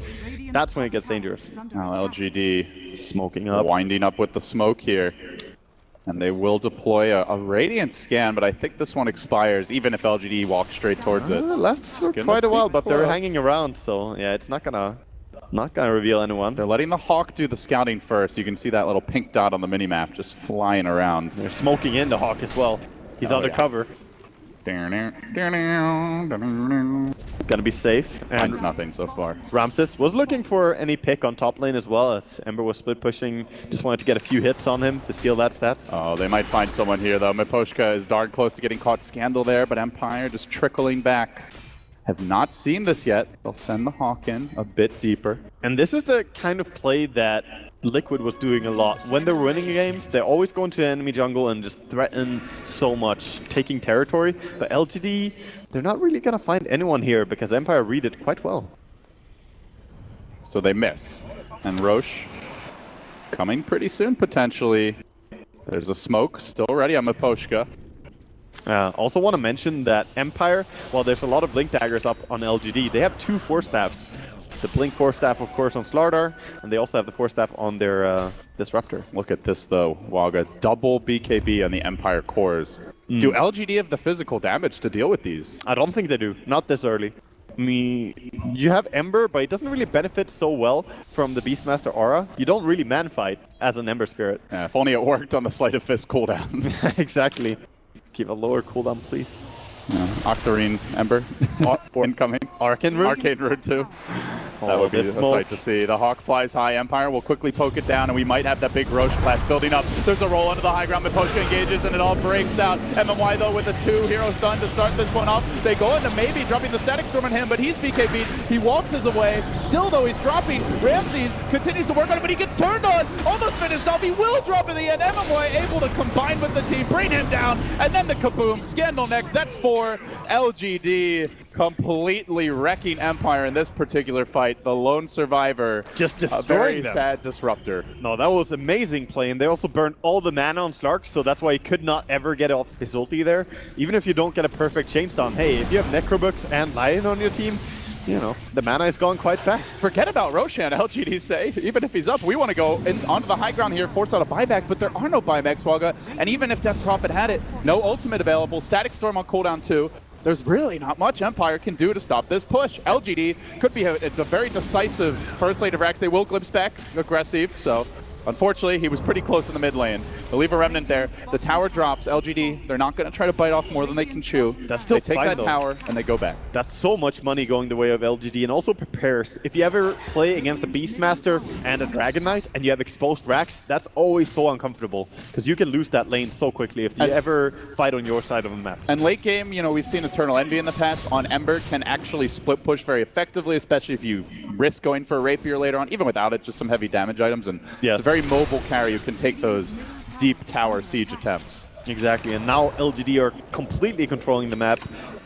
Speaker 6: that's when it gets dangerous.
Speaker 5: Now LGD
Speaker 6: smoking up,
Speaker 5: winding up with the smoke here. And they will deploy a Radiant Scan, but I think this one expires even if LGD walks straight towards it.
Speaker 6: Lasts for quite a while, but they're hanging around, so yeah, it's not gonna reveal anyone.
Speaker 5: They're letting the Hawk do the scouting first. You can see that little pink dot on the minimap just flying around.
Speaker 6: They're smoking in the Hawk as well. He's undercover. Gonna be safe. And
Speaker 5: finds nothing so far.
Speaker 6: Ramses was looking for any pick on top lane as well, as Ember was split pushing. Just wanted to get a few hits on him to steal that stats.
Speaker 5: Oh, they might find someone here though. Miposhka is darn close to getting caught Scandal there, but Empire just trickling back. Have not seen this yet. They'll send the Hawk in a bit deeper.
Speaker 6: And this is the kind of play that Liquid was doing a lot. When they're winning games, they always go into enemy jungle and just threaten so much, taking territory. But LGD, they're not really gonna find anyone here because Empire read it quite well.
Speaker 5: So they miss. And Roche coming pretty soon, potentially. There's a smoke still ready on Miposhka.
Speaker 6: Also want to mention that Empire, while there's a lot of Blink Daggers up on LGD, they have 2 Force Staffs. The Blink Force Staff, of course, on Slardar, and they also have the Force Staff on their Disruptor.
Speaker 5: Look at this, though, Waga. Double BKB on the Empire cores. Do LGD have the physical damage to deal with these?
Speaker 6: I don't think they do. Not this early. I mean, you have Ember, but it doesn't really benefit so well from the Beastmaster aura. You don't really man fight as an Ember Spirit.
Speaker 5: Yeah, if only it worked on the Sleight of Fist cooldown.
Speaker 6: Exactly. Keep a lower cooldown, please.
Speaker 5: Yeah. Octarine Ember incoming.
Speaker 6: Arcane Root?
Speaker 5: Arcane Root too.
Speaker 6: Oh,
Speaker 5: That would be a
Speaker 6: this smoke.
Speaker 5: sight to see. The Hawk flies high. Empire will quickly poke it down, and we might have that big Roche clash building up. There's a roll onto the high ground, but Poshka engages, and it all breaks out. MMY, though, with the 2 heroes done to start this one off. They go into maybe dropping the Static Storm on him, but he's BKB'd. He waltzes away. Still, though, he's dropping. Ramses continues to work on it, but he gets turned on. Almost finished off. He will drop in the end. MMY able to combine with the team, bring him down, and then the kaboom. Scandal next. That's 4. LGD completely wrecking Empire in this particular fight. The lone survivor.
Speaker 6: Just
Speaker 5: A
Speaker 6: destroying
Speaker 5: very
Speaker 6: them.
Speaker 5: sad disruptor.
Speaker 6: No, that was amazing play, and they also burned all the mana on Slark, so that's why he could not ever get off his ulti there. Even if you don't get a perfect chainstone, hey, if you have Necrobooks and Lion on your team, you know, the mana is going quite fast.
Speaker 5: Forget about Roshan, LGD say. Even if he's up, we want to go onto the high ground here, force out a buyback, but there are no buybacks, Waga. And even if Death Prophet had it, no ultimate available. Static Storm on cooldown too. There's really not much Empire can do to stop this push. LGD could be a very decisive first lane of Rax. They will glimpse back aggressive, so unfortunately he was pretty close in the mid lane. They'll leave a remnant there. The tower drops. LGD, they're not going to try to bite off more than they can chew.
Speaker 6: That's still
Speaker 5: They take
Speaker 6: fine,
Speaker 5: that
Speaker 6: though.
Speaker 5: tower and they go back.
Speaker 6: That's so much money going the way of LGD, and also prepares. If you ever play against a Beastmaster and a Dragon Knight and you have exposed racks, that's always so uncomfortable because you can lose that lane so quickly if you ever fight on your side of the map.
Speaker 5: And late game, you know, we've seen Eternal Envy in the past on Ember can actually split push very effectively, especially if you risk going for a Rapier later on. Even without it, just some heavy damage items. And
Speaker 6: Yes.
Speaker 5: it's a very mobile carry who can take those deep tower siege attempts.
Speaker 6: Exactly, and now LGD are completely controlling the map.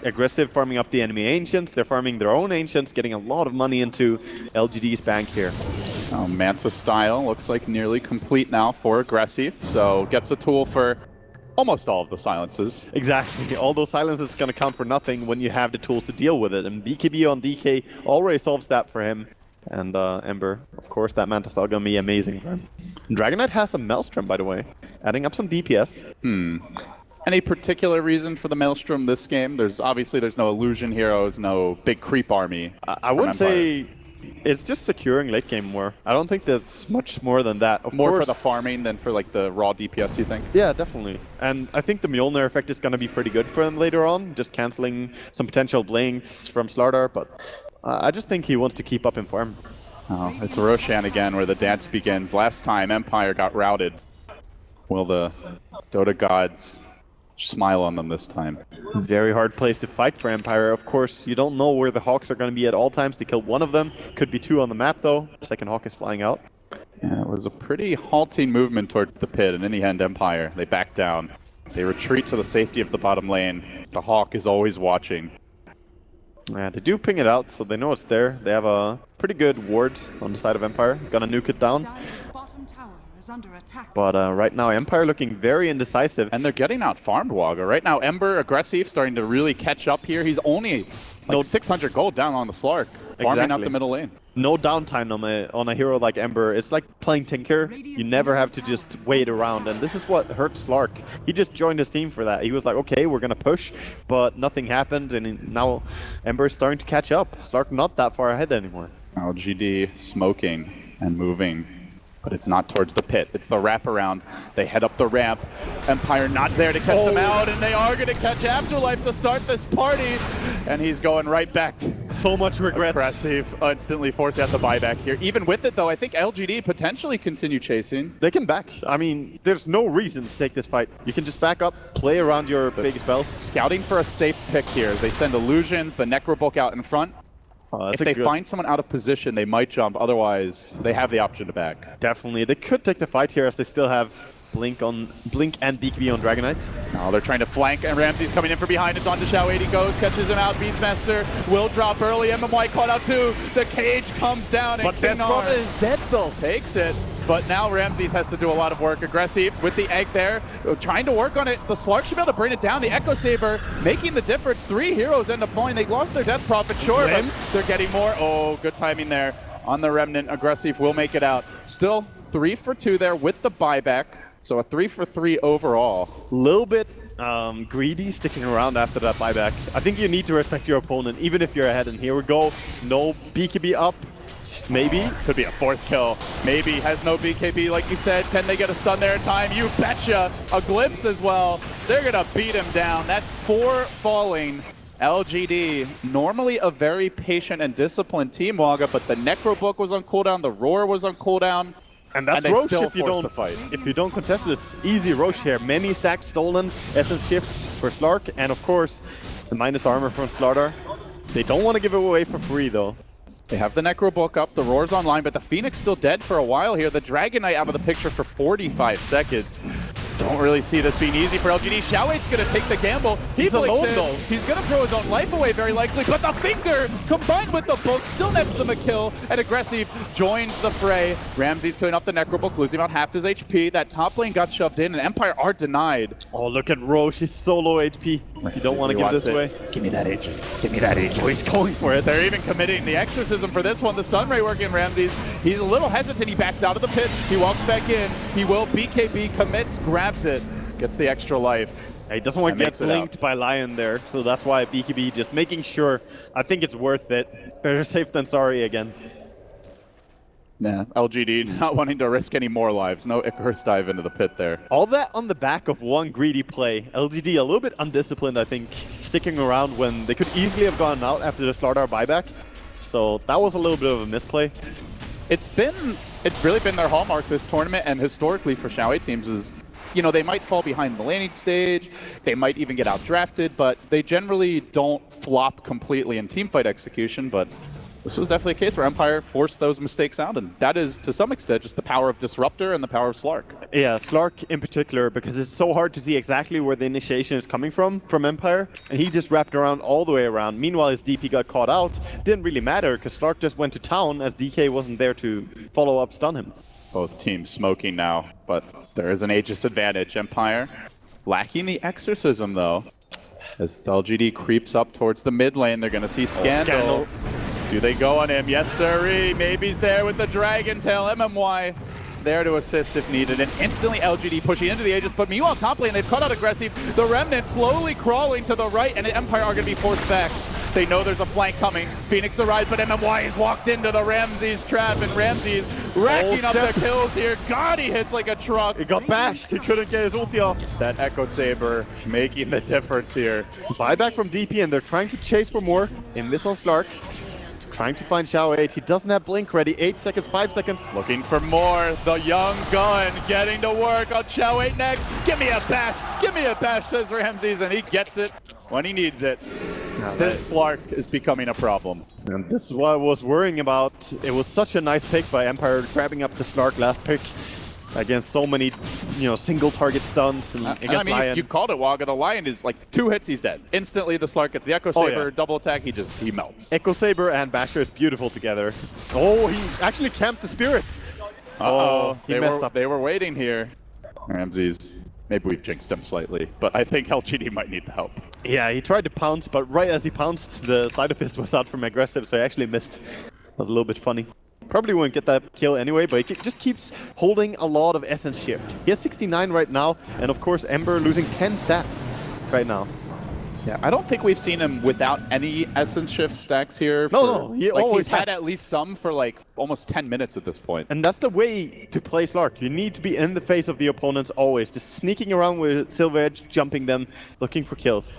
Speaker 6: Aggressive, farming up the enemy Ancients. They're farming their own Ancients, getting a lot of money into LGD's bank here.
Speaker 5: Manta style looks like nearly complete now for aggressive, so gets a tool for almost all of the silences.
Speaker 6: Exactly, all those silences going to count for nothing when you have the tools to deal with it, and BKB on DK already solves that for him. And Ember, of course, that Manta style going to be amazing for him. Dragon Knight has some Maelstrom, by the way, adding up some DPS.
Speaker 5: Any particular reason for the Maelstrom this game? There's no illusion heroes, no big creep army.
Speaker 6: I would say it's just securing late game more. I don't think that's much more than that. Of
Speaker 5: More
Speaker 6: course,
Speaker 5: for the farming than for like the raw DPS, you think?
Speaker 6: Yeah, definitely. And I think the Mjolnir effect is going to be pretty good for him later on, just cancelling some potential blinks from Slardar, but I just think he wants to keep up in form.
Speaker 5: Oh, it's Roshan again where the dance begins. Last time Empire got routed. Will the Dota gods smile on them this time?
Speaker 6: Very hard place to fight for Empire. Of course, you don't know where the Hawks are going to be at all times to kill one of them. Could be 2 on the map though. Second Hawk is flying out.
Speaker 5: Yeah, it was a pretty halting movement towards the pit, and in the end, Empire, they back down. They retreat to the safety of the bottom lane. The Hawk is always watching.
Speaker 6: Yeah, they do ping it out, so they know it's there. They have a pretty good ward on the side of Empire. Gonna nuke it down.
Speaker 7: Dire's bottom tower is under attack.
Speaker 6: But right now, Empire looking very indecisive.
Speaker 5: And they're getting out farmed, Waga. Right now, Ember, aggressive, starting to really catch up here. He's only like 600 gold down on the Slark, farming out
Speaker 6: Exactly.
Speaker 5: the middle lane.
Speaker 6: No downtime on a hero like Ember. It's like playing Tinker. You never have to just wait around, and this is what hurt Slark. He just joined his team for that. He was like, okay, we're gonna push, but nothing happened, and now Ember is starting to catch up. Slark not that far ahead anymore.
Speaker 5: LGD smoking and moving, but it's not towards the pit. It's the wraparound. They head up the ramp. Empire not there to catch them out, and they are going to catch Afterlife to start this party. And he's going right back to
Speaker 6: So much regrets.
Speaker 5: aggressive, instantly forcing out the buyback here. Even with it, though, I think LGD potentially continue chasing.
Speaker 6: They can back. I mean, there's no reason to take this fight. You can just back up, play around your big spells.
Speaker 5: Scouting for a safe pick here. They send Illusions, the Necrobook out in front.
Speaker 6: That's
Speaker 5: If they find someone out of position, they might jump. Otherwise, they have the option to back.
Speaker 6: Definitely. They could take the fight here as they still have Blink and BKB on Dragon Knight.
Speaker 5: Now they're trying to flank, and Ramsey's coming in from behind. It's on to Xiao 80 goes, catches him out. Beastmaster will drop early. MMY caught out too. The cage comes down, and
Speaker 6: But Death
Speaker 5: Kinar
Speaker 6: Prophet is dead though.
Speaker 5: takes it. But now Ramses has to do a lot of work. Aggressive with the egg there, trying to work on it. The Slark should be able to bring it down. The Echo Saber making the difference. 3 heroes end up falling. They lost their Death Prophet, sure, but they're getting more. Oh, good timing there on the Remnant. Aggressive will make it out. Still 3 for 2 there with the buyback. So a 3 for 3 overall.
Speaker 6: Little bit greedy sticking around after that buyback. I think you need to respect your opponent, even if you're ahead. And here we go. No BKB up. Maybe.
Speaker 5: Could be a fourth kill. Maybe. Has no BKB, like you said. Can they get a stun there in time? You betcha. A glimpse as well. They're going to beat him down. That's 4 falling. LGD, normally a very patient and disciplined team, Waga, but the Necro Book was on cooldown, the Roar was on cooldown.
Speaker 6: And that's
Speaker 5: and
Speaker 6: Roche if you don't contest this. Easy Roche here. Many stacks stolen, essence shifts for Slark, and of course, the minus armor from Slardar. They don't want to give it away for free though.
Speaker 5: They have the Necro Book up, the Roar's online, but the Phoenix still dead for a while here. The Dragon Knight out of the picture for 45 seconds. Don't really see this being easy for LGD. Xiaowe's going to take the gamble. He's alone though. He's going to throw his own life away very likely, but the finger combined with the book still nets them a kill, and Aggressive joins the fray. Ramsey's killing off the Necro Book, losing about half his HP. That top lane got shoved in, and Empire are denied.
Speaker 6: Oh, look at Roche. He's so low HP. You don't want to give this away.
Speaker 5: Give me that Aegis. Give me that Aegis. Oh, he's going for it. They're even committing the exorcism for this one. The Sunray working Ramsey's. He's a little hesitant. He backs out of the pit. He walks back in. He will BKB, commits, grabs it. Gets the extra life.
Speaker 6: Yeah, he doesn't want to get linked by Lion there, so that's why BKB just making sure. I think it's worth it. Better safe than sorry again.
Speaker 5: Nah, LGD not wanting to risk any more lives. No Icarus dive into the pit there.
Speaker 6: All that on the back of one greedy play. LGD a little bit undisciplined, I think, sticking around when they could easily have gone out after the Slardar buyback. So that was a little bit of a misplay.
Speaker 5: It's really been their hallmark this tournament, and historically for Xiaowei teams is, you know, they might fall behind the laning stage, they might even get outdrafted, but they generally don't flop completely in teamfight execution. But this was definitely a case where Empire forced those mistakes out, and that is, to some extent, just the power of Disruptor and the power of Slark.
Speaker 6: Yeah, Slark in particular, because it's so hard to see exactly where the initiation is coming from Empire, and he just wrapped around all the way around. Meanwhile, his DP got caught out. Didn't really matter, because Slark just went to town as DK wasn't there to follow up stun him.
Speaker 5: Both teams smoking now, but there is an Aegis advantage. Empire lacking the Exorcism, though. As the LGD creeps up towards the mid lane, they're going to see Scandal. Do they go on him? Yes, sirree. Maybe he's there with the Dragon Tail. MMY there to assist if needed. And instantly LGD pushing into the Aegis. But meanwhile, top lane, they've cut out Aggressive. The Remnant slowly crawling to the right, and Empire are going to be forced back. They know there's a flank coming. Phoenix arrives, but MMY has walked into the Ramsey's trap, and Ramsey's racking up the kills here. God, he hits like a truck.
Speaker 6: He got bashed. He couldn't get his ulti off.
Speaker 5: That Echo Saber making the difference here.
Speaker 6: Buyback from DP, and they're trying to chase for more. In this on Slark. Trying to find Xiao8. He doesn't have Blink ready. 8 seconds, 5 seconds.
Speaker 5: Looking for more. The young gun getting to work on Xiao8 next. Give me a bash. Give me a bash, says Ramses, and he gets it when he needs it. This Slark is becoming a problem.
Speaker 6: And this is what I was worrying about. It was such a nice pick by Empire, grabbing up the Slark last pick against so many, single target stuns and against Lion.
Speaker 5: You called it, Waga. The Lion is like 2 hits, he's dead. Instantly, the Slark gets the Echo Saber, double attack, he melts.
Speaker 6: Echo Saber and Basher is beautiful together. Oh, he actually camped the spirits. He messed up.
Speaker 5: They were waiting here. Ramses. Maybe we've jinxed him slightly, but I think LGD might need the help.
Speaker 6: Yeah, he tried to pounce, but right as he pounced, the side of fist was out from Aggressive, so he actually missed. That was a little bit funny. Probably won't get that kill anyway, but he just keeps holding a lot of essence shift. He has 69 right now, and of course Ember losing 10 stats right now.
Speaker 5: Yeah, I don't think we've seen him without any essence shift stacks here.
Speaker 6: No, he always
Speaker 5: he's had at least some for like almost 10 minutes at this point.
Speaker 6: And that's the way to play Slark. You need to be in the face of the opponents always, just sneaking around with Silver Edge, jumping them, looking for kills.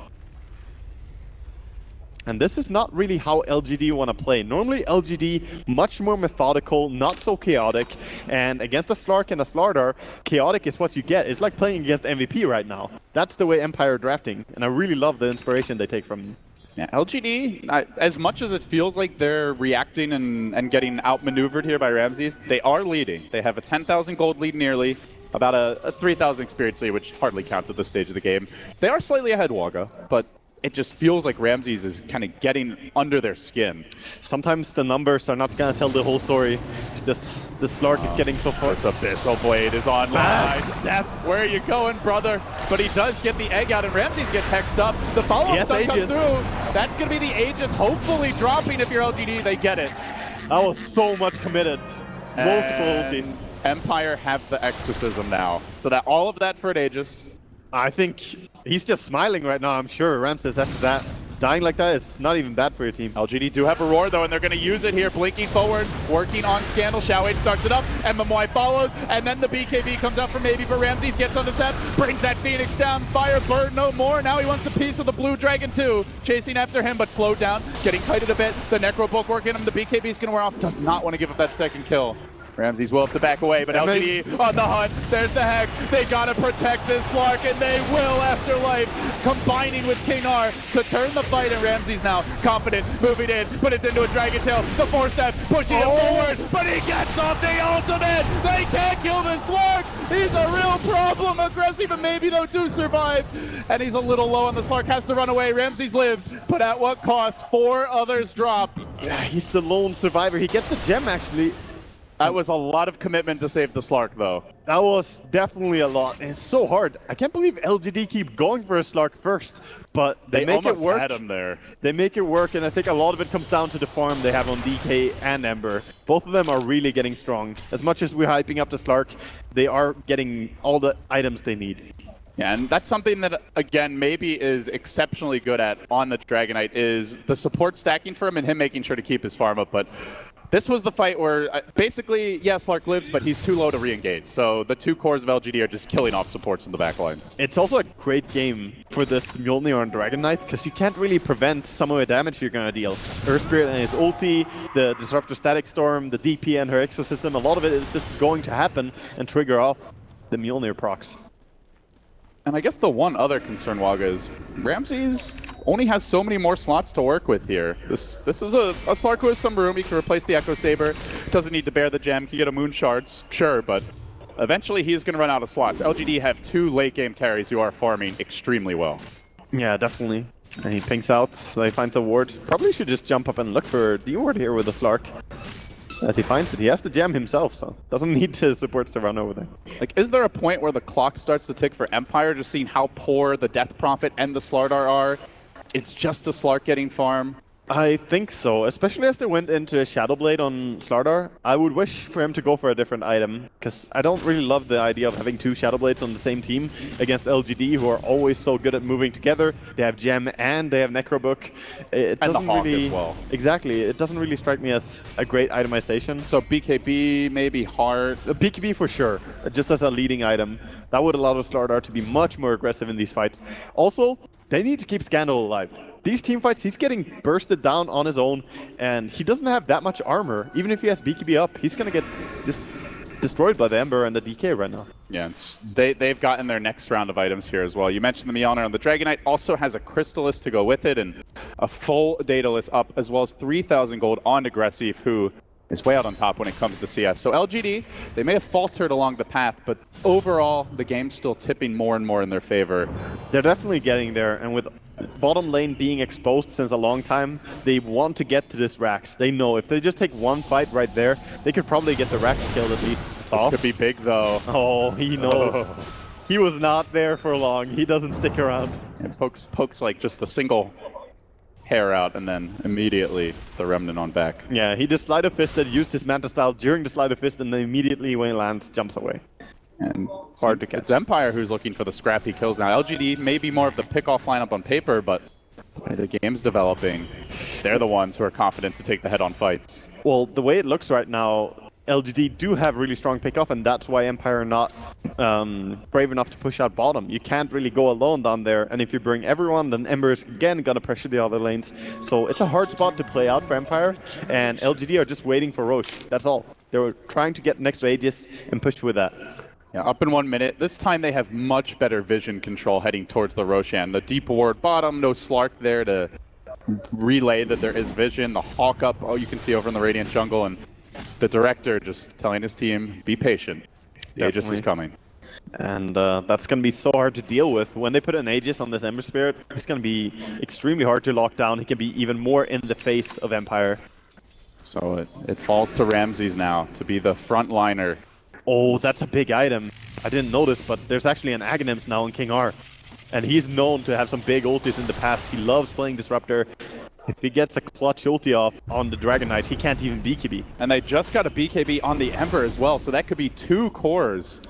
Speaker 6: And this is not really how LGD want to play. Normally LGD, much more methodical, not so chaotic. And against a Slark and a Slardar, chaotic is what you get. It's like playing against MVP right now. That's the way Empire drafting. And I really love the inspiration they take from him.
Speaker 5: Yeah, LGD, as much as it feels like they're reacting and getting outmaneuvered here by Ramses, they are leading. They have a 10,000 gold lead nearly, about a 3,000 experience lead, which hardly counts at this stage of the game. They are slightly ahead, Waga, but it just feels like Ramses is kind of getting under their skin.
Speaker 6: Sometimes the numbers are not going to tell the whole story. It's just the Slark is getting so far.
Speaker 5: This Abyssal Blade is online. Zep, where are you going, brother? But he does get the egg out, and Ramses gets hexed up. The follow-up stun comes through. That's going to be the Aegis, hopefully dropping if you're LGD. They get it.
Speaker 6: That was so much committed. Multiple ultis.
Speaker 5: Empire have the Exorcism now. So that all of that for an Aegis.
Speaker 6: I think he's just smiling right now, I'm sure. Ramses, after that, dying like that is not even bad for your team.
Speaker 5: LGD do have a roar though, and they're going to use it here. Blinking forward, working on Scandal. Xiao8 starts it up, and Momoy follows, and then the BKB comes out for maybe, but Ramses gets on the set, brings that Phoenix down. Firebird no more. Now he wants a piece of the Blue Dragon too. Chasing after him, but slowed down, getting kited a bit. The Necro Book working him. The BKB is going to wear off. Does not want to give up that second kill. Ramses will have to back away, but LGD on the hunt. There's the Hex. They gotta protect this Slark, and they will after life, combining with King R to turn the fight. And Ramses now confident, moving in, but it's into a Dragon Tail. The 4-step pushing him forward, but he gets off the ultimate. They can't kill this Slark. He's a real problem. Aggressive, and maybe they'll do survive. And he's a little low on the Slark, has to run away. Ramses lives, but at what cost? 4 others drop.
Speaker 6: Yeah, he's the lone survivor. He gets the gem actually.
Speaker 5: That was a lot of commitment to save the Slark, though.
Speaker 6: That was definitely a lot, and it's so hard. I can't believe LGD keep going for a Slark first, but they make it work.
Speaker 5: Had him there.
Speaker 6: They make it work, and I think a lot of it comes down to the farm they have on DK and Ember. Both of them are really getting strong. As much as we're hyping up the Slark, they are getting all the items they need.
Speaker 5: Yeah, and that's something that, again, maybe is exceptionally good at on the Dragonite, is the support stacking for him and him making sure to keep his farm up, but this was the fight where, basically, yes, Slark lives, but he's too low to re-engage. So the 2 cores of LGD are just killing off supports in the back lines.
Speaker 6: It's also a great game for this Mjolnir on Dragon Knight, because you can't really prevent some of the damage you're going to deal. Earth Spirit and his ulti, the Disruptor Static Storm, the DP and her Exorcism, a lot of it is just going to happen and trigger off the Mjolnir procs.
Speaker 5: And I guess the one other concern, Waga, is Ramses only has so many more slots to work with here. This is a Slark who has some room. He can replace the Echo Saber. Doesn't need to bear the gem. Can get a Moon Shards, sure, but eventually he's going to run out of slots. LGD have 2 late game carries who are farming extremely well.
Speaker 6: Yeah, definitely. And he pinks out, so he finds a ward. Probably should just jump up and look for the ward here with the Slark. As he finds it, he has the gem himself, so doesn't need his supports to run over there.
Speaker 5: Like, is there a point where the clock starts to tick for Empire, just seeing how poor the Death Prophet and the Slardar are? It's just a Slark getting farm.
Speaker 6: I think so, especially as they went into a Shadow Blade on Slardar. I would wish for him to go for a different item, because I don't really love the idea of having 2 Shadow Blades on the same team against LGD, who are always so good at moving together. They have Gem and they have Necrobook. It
Speaker 5: and the
Speaker 6: doesn't
Speaker 5: Hawk
Speaker 6: really,
Speaker 5: as well.
Speaker 6: Exactly, it doesn't really strike me as a great itemization.
Speaker 5: So BKB, maybe hard.
Speaker 6: BKB for sure, just as a leading item. That would allow the Slardar to be much more aggressive in these fights. Also, they need to keep Scandal alive. These team fights, he's getting bursted down on his own, and he doesn't have that much armor. Even if he has BKB up, he's gonna get just destroyed by the Ember and the DK right now.
Speaker 5: Yeah, they've gotten their next round of items here as well. You mentioned the Mjolnir, and the Dragonite also has a Crystallis to go with it, and a full Daedalus up, as well as 3,000 gold on Aggressive, who is way out on top when it comes to CS. So LGD, they may have faltered along the path, but overall, the game's still tipping more and more in their favor.
Speaker 6: They're definitely getting there, and with bottom lane being exposed since a long time, they want to get to this Rax. They know if they just take one fight right there, they could probably get the Rax killed at least.
Speaker 5: This could be big, though.
Speaker 6: Oh, he knows. He was not there for long. He doesn't stick around.
Speaker 5: And pokes like just a single hair out, and then immediately the Remnant on back.
Speaker 6: Yeah, he just Sleight of Fisted, used his Manta Style during the Sleight of Fist, and then immediately when he lands, jumps away.
Speaker 5: And
Speaker 6: hard to catch.
Speaker 5: It's Empire who's looking for the scrappy kills now. LGD may be more of the pick-off lineup on paper, but the game's developing. They're the ones who are confident to take the head-on fights.
Speaker 6: Well, the way it looks right now, LGD do have really strong pick-off, and that's why Empire are not brave enough to push out bottom. You can't really go alone down there, and if you bring everyone, then Ember is again gonna pressure the other lanes. So it's a hard spot to play out for Empire, and LGD are just waiting for Roche. That's all. They were trying to get next to Aegis and push with that.
Speaker 5: Yeah, up in 1 minute. This time they have much better vision control heading towards the Roshan. The deep ward bottom, no Slark there to relay that there is vision. The Hawk up, oh, you can see over in the Radiant jungle, and the Director just telling his team, be patient. The Aegis is coming.
Speaker 6: And that's going to be so hard to deal with. When they put an Aegis on this Ember Spirit, it's going to be extremely hard to lock down. He can be even more in the face of Empire.
Speaker 5: So it falls to Ramses now to be the frontliner.
Speaker 6: Oh, that's a big item. I didn't notice, but there's actually an Aghanims now in King R. And he's known to have some big ultis in the past. He loves playing Disruptor. If he gets a clutch ulti off on the Dragon Knight, he can't even BKB.
Speaker 5: And they just got a BKB on the Ember as well, so that could be 2 cores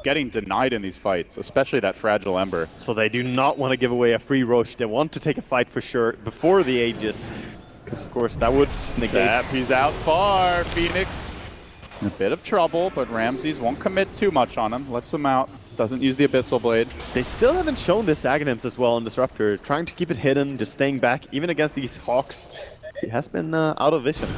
Speaker 5: getting denied in these fights, especially that fragile Ember.
Speaker 6: So they do not want to give away a free Roche. They want to take a fight for sure before the Aegis. Because of course that would negate.
Speaker 5: Zap, he's out far. Phoenix in a bit of trouble, but Ramses won't commit too much on him. Lets him out. Doesn't use the Abyssal Blade.
Speaker 6: They still haven't shown this Aghanims as well on Disruptor. Trying to keep it hidden, just staying back. Even against these Hawks, he has been out of vision.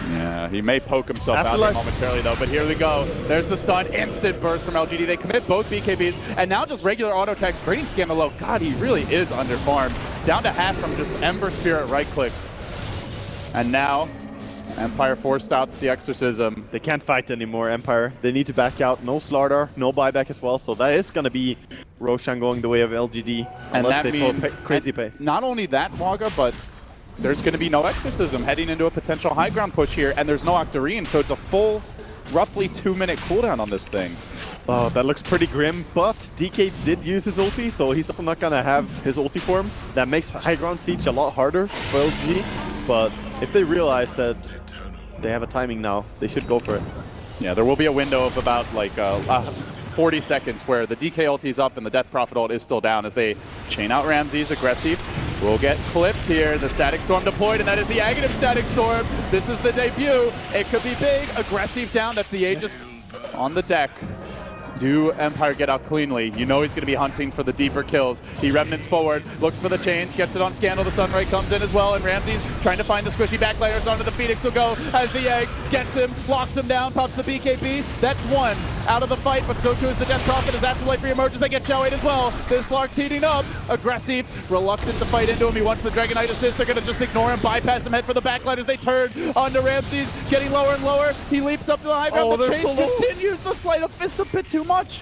Speaker 5: Yeah, he may poke himself out there momentarily though, but here we go. There's the stun, instant burst from LGD. They commit both BKBs, and now just regular auto attacks, draining Scandal low. God, he really is underfarmed. Down to half from just Ember Spirit right clicks. And now, Empire forced out the Exorcism.
Speaker 6: They can't fight anymore, Empire. They need to back out. No Slardar, no buyback as well, so that is going to be Roshan going the way of LGD.
Speaker 5: And that
Speaker 6: they
Speaker 5: means
Speaker 6: crazy pay.
Speaker 5: Not only that, Waga, but there's going to be no Exorcism heading into a potential high ground push here, and there's no Octarine, so it's a full, roughly 2-minute cooldown on this thing.
Speaker 6: Oh, that looks pretty grim, but DK did use his ulti, so he's also not going to have his ulti form. That makes high ground siege a lot harder for LGD, but if they realize that they have a timing now, they should go for it.
Speaker 5: Yeah, there will be a window of about like 40 seconds where the DK ulti is up and the Death Prophet ult is still down as they chain out Ramses. Aggressive will get clipped here. The Static Storm deployed, and that is the Aghanim Static Storm. This is the debut. It could be big. Aggressive down. That's the Aegis on the deck. Do Empire get out cleanly? You know he's going to be hunting for the deeper kills. He remnants forward, looks for the chains, gets it on Scandal. The Sunray comes in as well, and Ramses trying to find the squishy backlayers onto the Phoenix will go as the egg gets him, locks him down, pops the BKB. That's one out of the fight, but so too is the Death Prophet as Afterlife reemerges. They get Joe 8 as well. This Slark's heating up. Aggressive, reluctant to fight into him. He wants the Dragonite assist. They're going to just ignore him, bypass him, head for the backliners. They turn onto Ramses, getting lower and lower. He leaps up to the high ground. The chase continues. The Sleight of Fist a bit too much.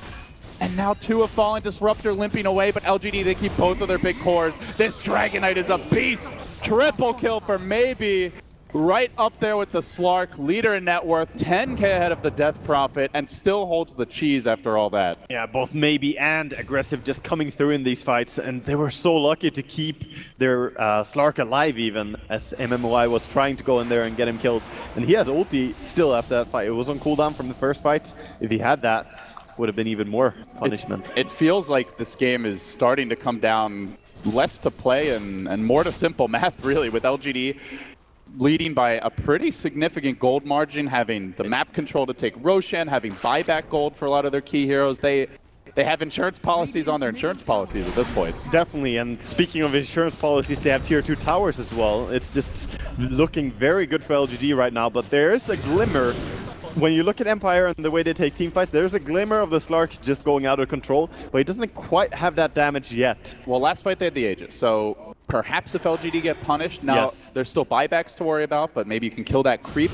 Speaker 5: And now two have fallen. Disruptor limping away, but LGD, they keep both of their big cores. This Dragonite is a beast. Triple kill for Maybe. Right up there with the Slark, leader in net worth, 10k ahead of the Death Prophet, and still holds the cheese after all that.
Speaker 6: Yeah, both Maybe and Aggressive just coming through in these fights, and they were so lucky to keep their Slark alive even, as MMOI was trying to go in there and get him killed. And he has ulti still after that fight. It was on cooldown from the first fights. If he had that, would have been even more punishment.
Speaker 5: It feels like this game is starting to come down less to play and more to simple math, really, with LGD leading by a pretty significant gold margin, having the map control to take Roshan, having buyback gold for a lot of their key heroes. They have insurance policies on their insurance policies at this point.
Speaker 6: Definitely, and speaking of insurance policies, they have tier 2 towers as well. It's just looking very good for LGD right now, but there is a glimmer. When you look at Empire and the way they take team fights, there's a glimmer of the Slark just going out of control, but he doesn't quite have that damage yet.
Speaker 5: Well, last fight they had the Aegis, so perhaps if LGD get punished, now there's still buybacks to worry about, but maybe you can kill that creep.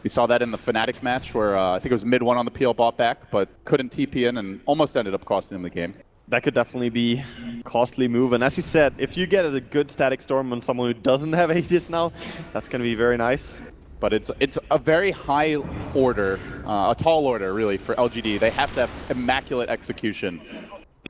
Speaker 5: We saw that in the Fnatic match where I think it was mid-1 on the PL bought back, but couldn't TP in and almost ended up costing him the game.
Speaker 6: That could definitely be a costly move, and as you said, if you get a good Static Storm on someone who doesn't have Aegis now, that's going to be very nice.
Speaker 5: But it's a very high order, a tall order really for LGD. They have to have immaculate execution,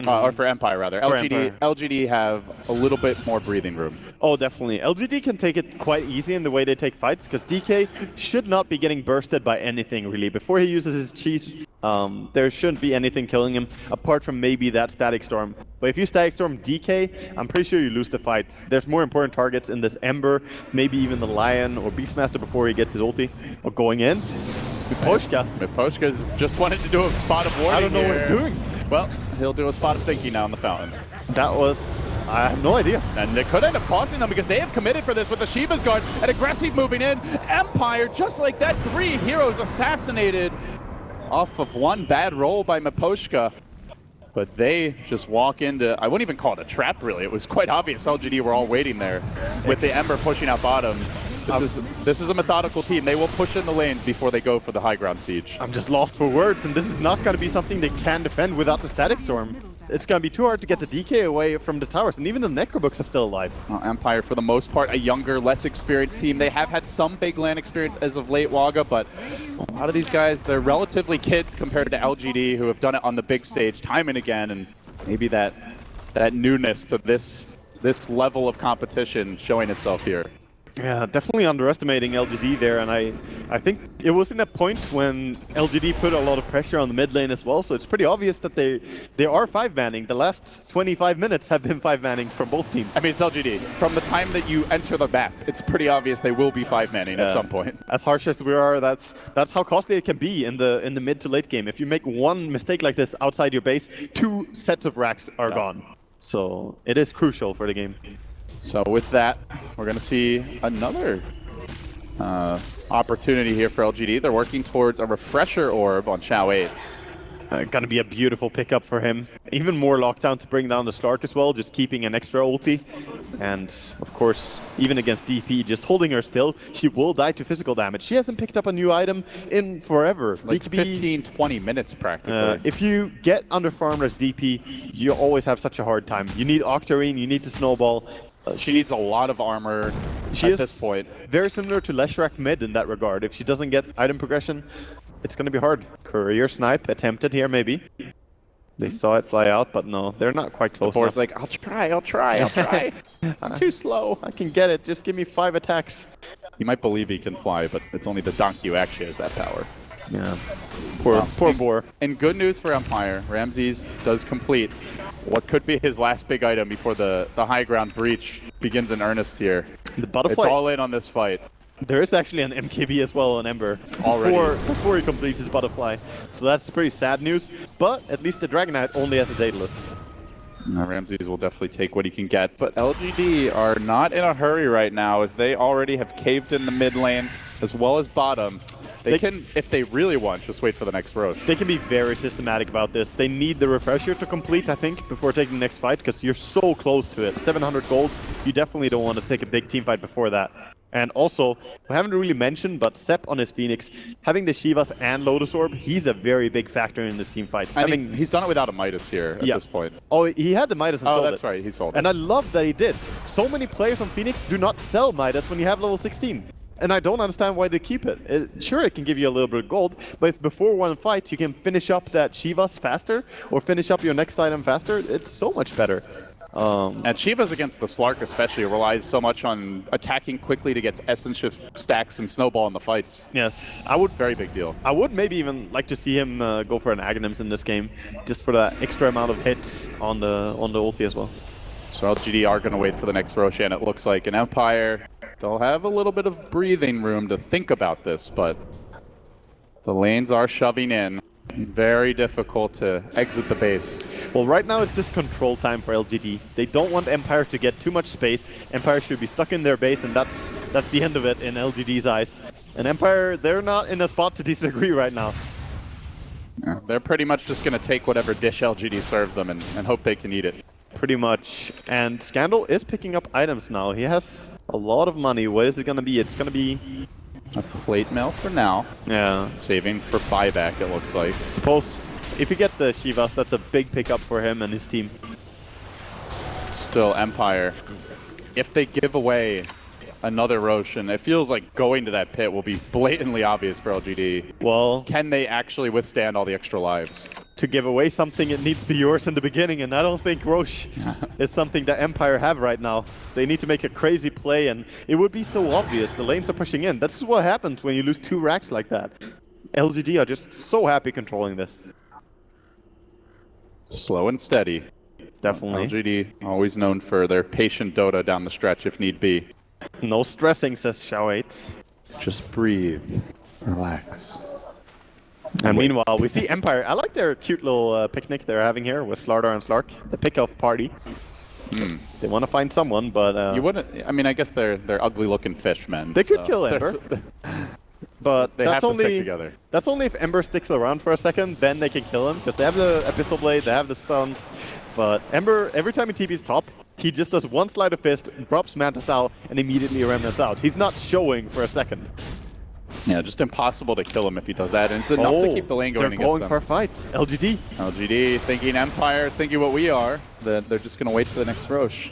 Speaker 5: or for Empire rather. LGD have a little bit more breathing room.
Speaker 6: Oh, definitely. LGD can take it quite easy in the way they take fights, because DK should not be getting bursted by anything really. Before he uses his cheese, there shouldn't be anything killing him, apart from maybe that Static Storm. But if you Static Storm DK, I'm pretty sure you lose the fight. There's more important targets in this Ember, maybe even the Lion or Beastmaster before he gets his ulti. Or going in.
Speaker 5: Miposhka's just wanted to do a spot of warning.
Speaker 6: I don't know what he's doing.
Speaker 5: Well, he'll do a spot of thinking now in the fountain.
Speaker 6: That was... I have no idea.
Speaker 5: And it could end up costing them because they have committed for this with the Shiva's Guard and Aggressive moving in. Empire, just like that, 3 heroes assassinated off of one bad roll by Miposhka. But they just walk into, I wouldn't even call it a trap really, it was quite obvious LGD were all waiting there with the Ember pushing out bottom. This is a methodical team. They will push in the lanes before they go for the high ground siege.
Speaker 6: I'm just lost for words, and this is not going to be something they can defend without the Static Storm. It's going to be too hard to get the DK away from the towers, and even the Necrobooks are still alive.
Speaker 5: Empire, for the most part, a younger, less experienced team. They have had some big LAN experience as of late, Waga, but a lot of these guys, they're relatively kids compared to LGD, who have done it on the big stage time and again, and maybe that newness to this level of competition showing itself here.
Speaker 6: Yeah, definitely underestimating LGD there, and I think it was in a point when LGD put a lot of pressure on the mid lane as well, so it's pretty obvious that they are 5-manning. The last 25 minutes have been 5-manning from both teams.
Speaker 5: I mean, it's LGD. From the time that you enter the map, it's pretty obvious they will be 5-manning at some point.
Speaker 6: As harsh as we are, that's how costly it can be in the mid to late game. If you make one mistake like this outside your base, 2 sets of racks are gone. So it is crucial for the game.
Speaker 5: So with that, we're going to see another opportunity here for LGD. They're working towards a refresher orb on Xiao 8.
Speaker 6: Gonna be a beautiful pickup for him. Even more lockdown to bring down the Slark as well, just keeping an extra ulti. And of course, even against DP, just holding her still, she will die to physical damage. She hasn't picked up a new item in forever.
Speaker 5: Like 15, 20 minutes practically.
Speaker 6: If you get underfarmed as DP, you always have such a hard time. You need Octarine, you need to snowball.
Speaker 5: She needs a lot of armor at this point.
Speaker 6: Very similar to Leshrac mid in that regard. If she doesn't get item progression, it's going to be hard. Courier snipe attempted here, maybe. They saw it fly out, but no, they're not quite close enough.
Speaker 5: Like, I'll try. I'm too slow.
Speaker 6: I can get it. Just give me 5 attacks.
Speaker 5: You might believe he can fly, but it's only the donkey who actually has that power.
Speaker 6: Yeah. Poor boar.
Speaker 5: And good news for Empire. Ramses does complete what could be his last big item before the high ground breach begins in earnest here.
Speaker 6: The butterfly.
Speaker 5: It's all in on this fight.
Speaker 6: There is actually an MKB as well on Ember
Speaker 5: already
Speaker 6: before he completes his butterfly. So that's pretty sad news. But at least the Dragon Knight only has a Daedalus.
Speaker 5: Ramses will definitely take what he can get. But LGD are not in a hurry right now, as they already have caved in the mid lane as well as bottom. They can, if they really want, just wait for the next road.
Speaker 6: They can be very systematic about this. They need the refresher to complete, I think, before taking the next fight, because you're so close to it. 700 gold, you definitely don't want to take a big team fight before that. And also, we haven't really mentioned, but Sepp on his Phoenix, having the Shivas and Lotus Orb, he's a very big factor in this team fights.
Speaker 5: I mean, he's done it without a Midas here at this point.
Speaker 6: Oh, he had the Midas and sold it.
Speaker 5: Oh, that's right, he sold it.
Speaker 6: And I love that he did. So many players on Phoenix do not sell Midas when you have level 16. And I don't understand why they keep it. Sure, it can give you a little bit of gold, but if before one fight you can finish up that Shivas faster, or finish up your next item faster, it's so much better.
Speaker 5: And Shiva's against the Slark especially relies so much on attacking quickly to get essence shift stacks and snowball in the fights.
Speaker 6: Yes,
Speaker 5: very big deal.
Speaker 6: I would maybe even like to see him go for an Aghanims in this game, just for that extra amount of hits on the ulti as well.
Speaker 5: So LGD are going to wait for the next Roshan, it looks like. An Empire, they'll have a little bit of breathing room to think about this, but the lanes are shoving in. Very difficult to exit the base.
Speaker 6: Well, right now it's just control time for LGD. They don't want Empire to get too much space. Empire should be stuck in their base, and that's the end of it in LGD's eyes. And Empire, they're not in a spot to disagree right now.
Speaker 5: Yeah, they're pretty much just going to take whatever dish LGD serves them and hope they can eat it.
Speaker 6: Pretty much. And Scandal is picking up items now. He has a lot of money. What is it going to be? It's going to be
Speaker 5: a plate mail for now.
Speaker 6: Yeah.
Speaker 5: Saving for buyback, it looks like.
Speaker 6: Suppose if he gets the Shivas, that's a big pickup for him and his team.
Speaker 5: Still, Empire. If they give away another Roshan, it feels like going to that pit will be blatantly obvious for LGD.
Speaker 6: Well,
Speaker 5: can they actually withstand all the extra lives?
Speaker 6: To give away something, it needs to be yours in the beginning, and I don't think Roche is something that Empire have right now. They need to make a crazy play, and it would be so obvious. The lanes are pushing in. That's what happens when you lose 2 racks like that. LGD are just so happy controlling this.
Speaker 5: Slow and steady.
Speaker 6: Definitely.
Speaker 5: LGD always known for their patient Dota down the stretch if need be.
Speaker 6: No stressing, says Xiao 8.
Speaker 5: Just breathe. Relax.
Speaker 6: And meanwhile, we see Empire. I like their cute little picnic they're having here with Slardar and Slark. The pick-up party. They want to find someone, but...
Speaker 5: you wouldn't... I mean, I guess they're ugly-looking fishmen.
Speaker 6: They could kill Ember. But
Speaker 5: they
Speaker 6: that's
Speaker 5: have to
Speaker 6: only,
Speaker 5: stick together.
Speaker 6: That's only if Ember sticks around for a second, then they can kill him. Because they have the Abyssal Blade, they have the stuns. But Ember, every time he TP's top, he just does one Sleight of Fist, drops Mantis out, and immediately Remnants out. He's not showing for a second.
Speaker 5: Yeah, just impossible to kill him if he does that, and it's enough to keep the lane going against them.
Speaker 6: They're going for fights. LGD.
Speaker 5: LGD thinking Empire is thinking what we are. That they're just going to wait for the next Roche.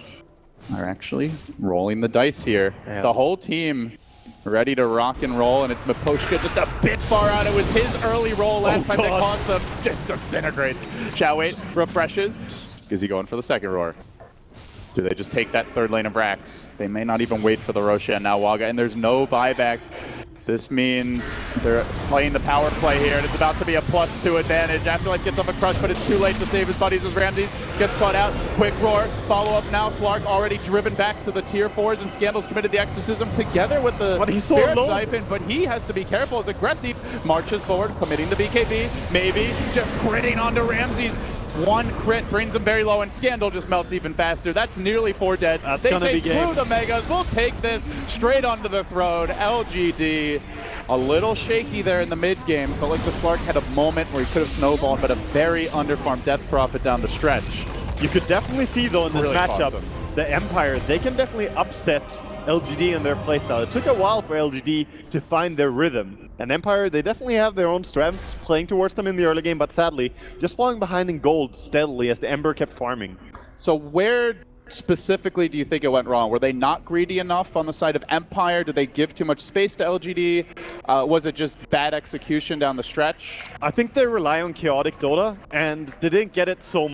Speaker 5: They're actually rolling the dice here. Yeah. The whole team ready to rock and roll, and it's Miposhka just a bit far out. It was his early roll last time that caused them. Just disintegrates. Xiao 8 refreshes. Is he going for the second roar? Do they just take that third lane of Brax? They may not even wait for the Roshan now, Waga, and there's no buyback. This means they're playing the power play here, and it's about to be a +2 advantage. Afterlife gets off a crush, but it's too late to save his buddies as Ramses gets caught out. Quick roar, follow up now. Slark already driven back to the tier 4s, and Scandal's committed the exorcism together with the Spirit Siphon, but he has to be careful as Aggressive marches forward, committing the BKB, maybe just critting onto Ramses. One crit brings him very low, and Scandal just melts even faster. That's nearly 4 dead.
Speaker 6: That's
Speaker 5: they
Speaker 6: gonna
Speaker 5: say
Speaker 6: be game.
Speaker 5: screw the Megas, we'll take this straight onto the throne. LGD, a little shaky there in the mid game. Felt like the Slark had a moment where he could have snowballed, but a very underfarmed Death Prophet down the stretch.
Speaker 6: You could definitely see though in this
Speaker 5: Really cost
Speaker 6: matchup,
Speaker 5: them.
Speaker 6: the Empire, they can definitely upset LGD in their playstyle. It took a while for LGD to find their rhythm. And Empire, they definitely have their own strengths playing towards them in the early game, but sadly, just falling behind in gold steadily as the Ember kept farming.
Speaker 5: So where specifically do you think it went wrong? Were they not greedy enough on the side of Empire? Did they give too much space to LGD? Was it just bad execution down the stretch?
Speaker 6: I think they rely on chaotic Dota, and they didn't get it so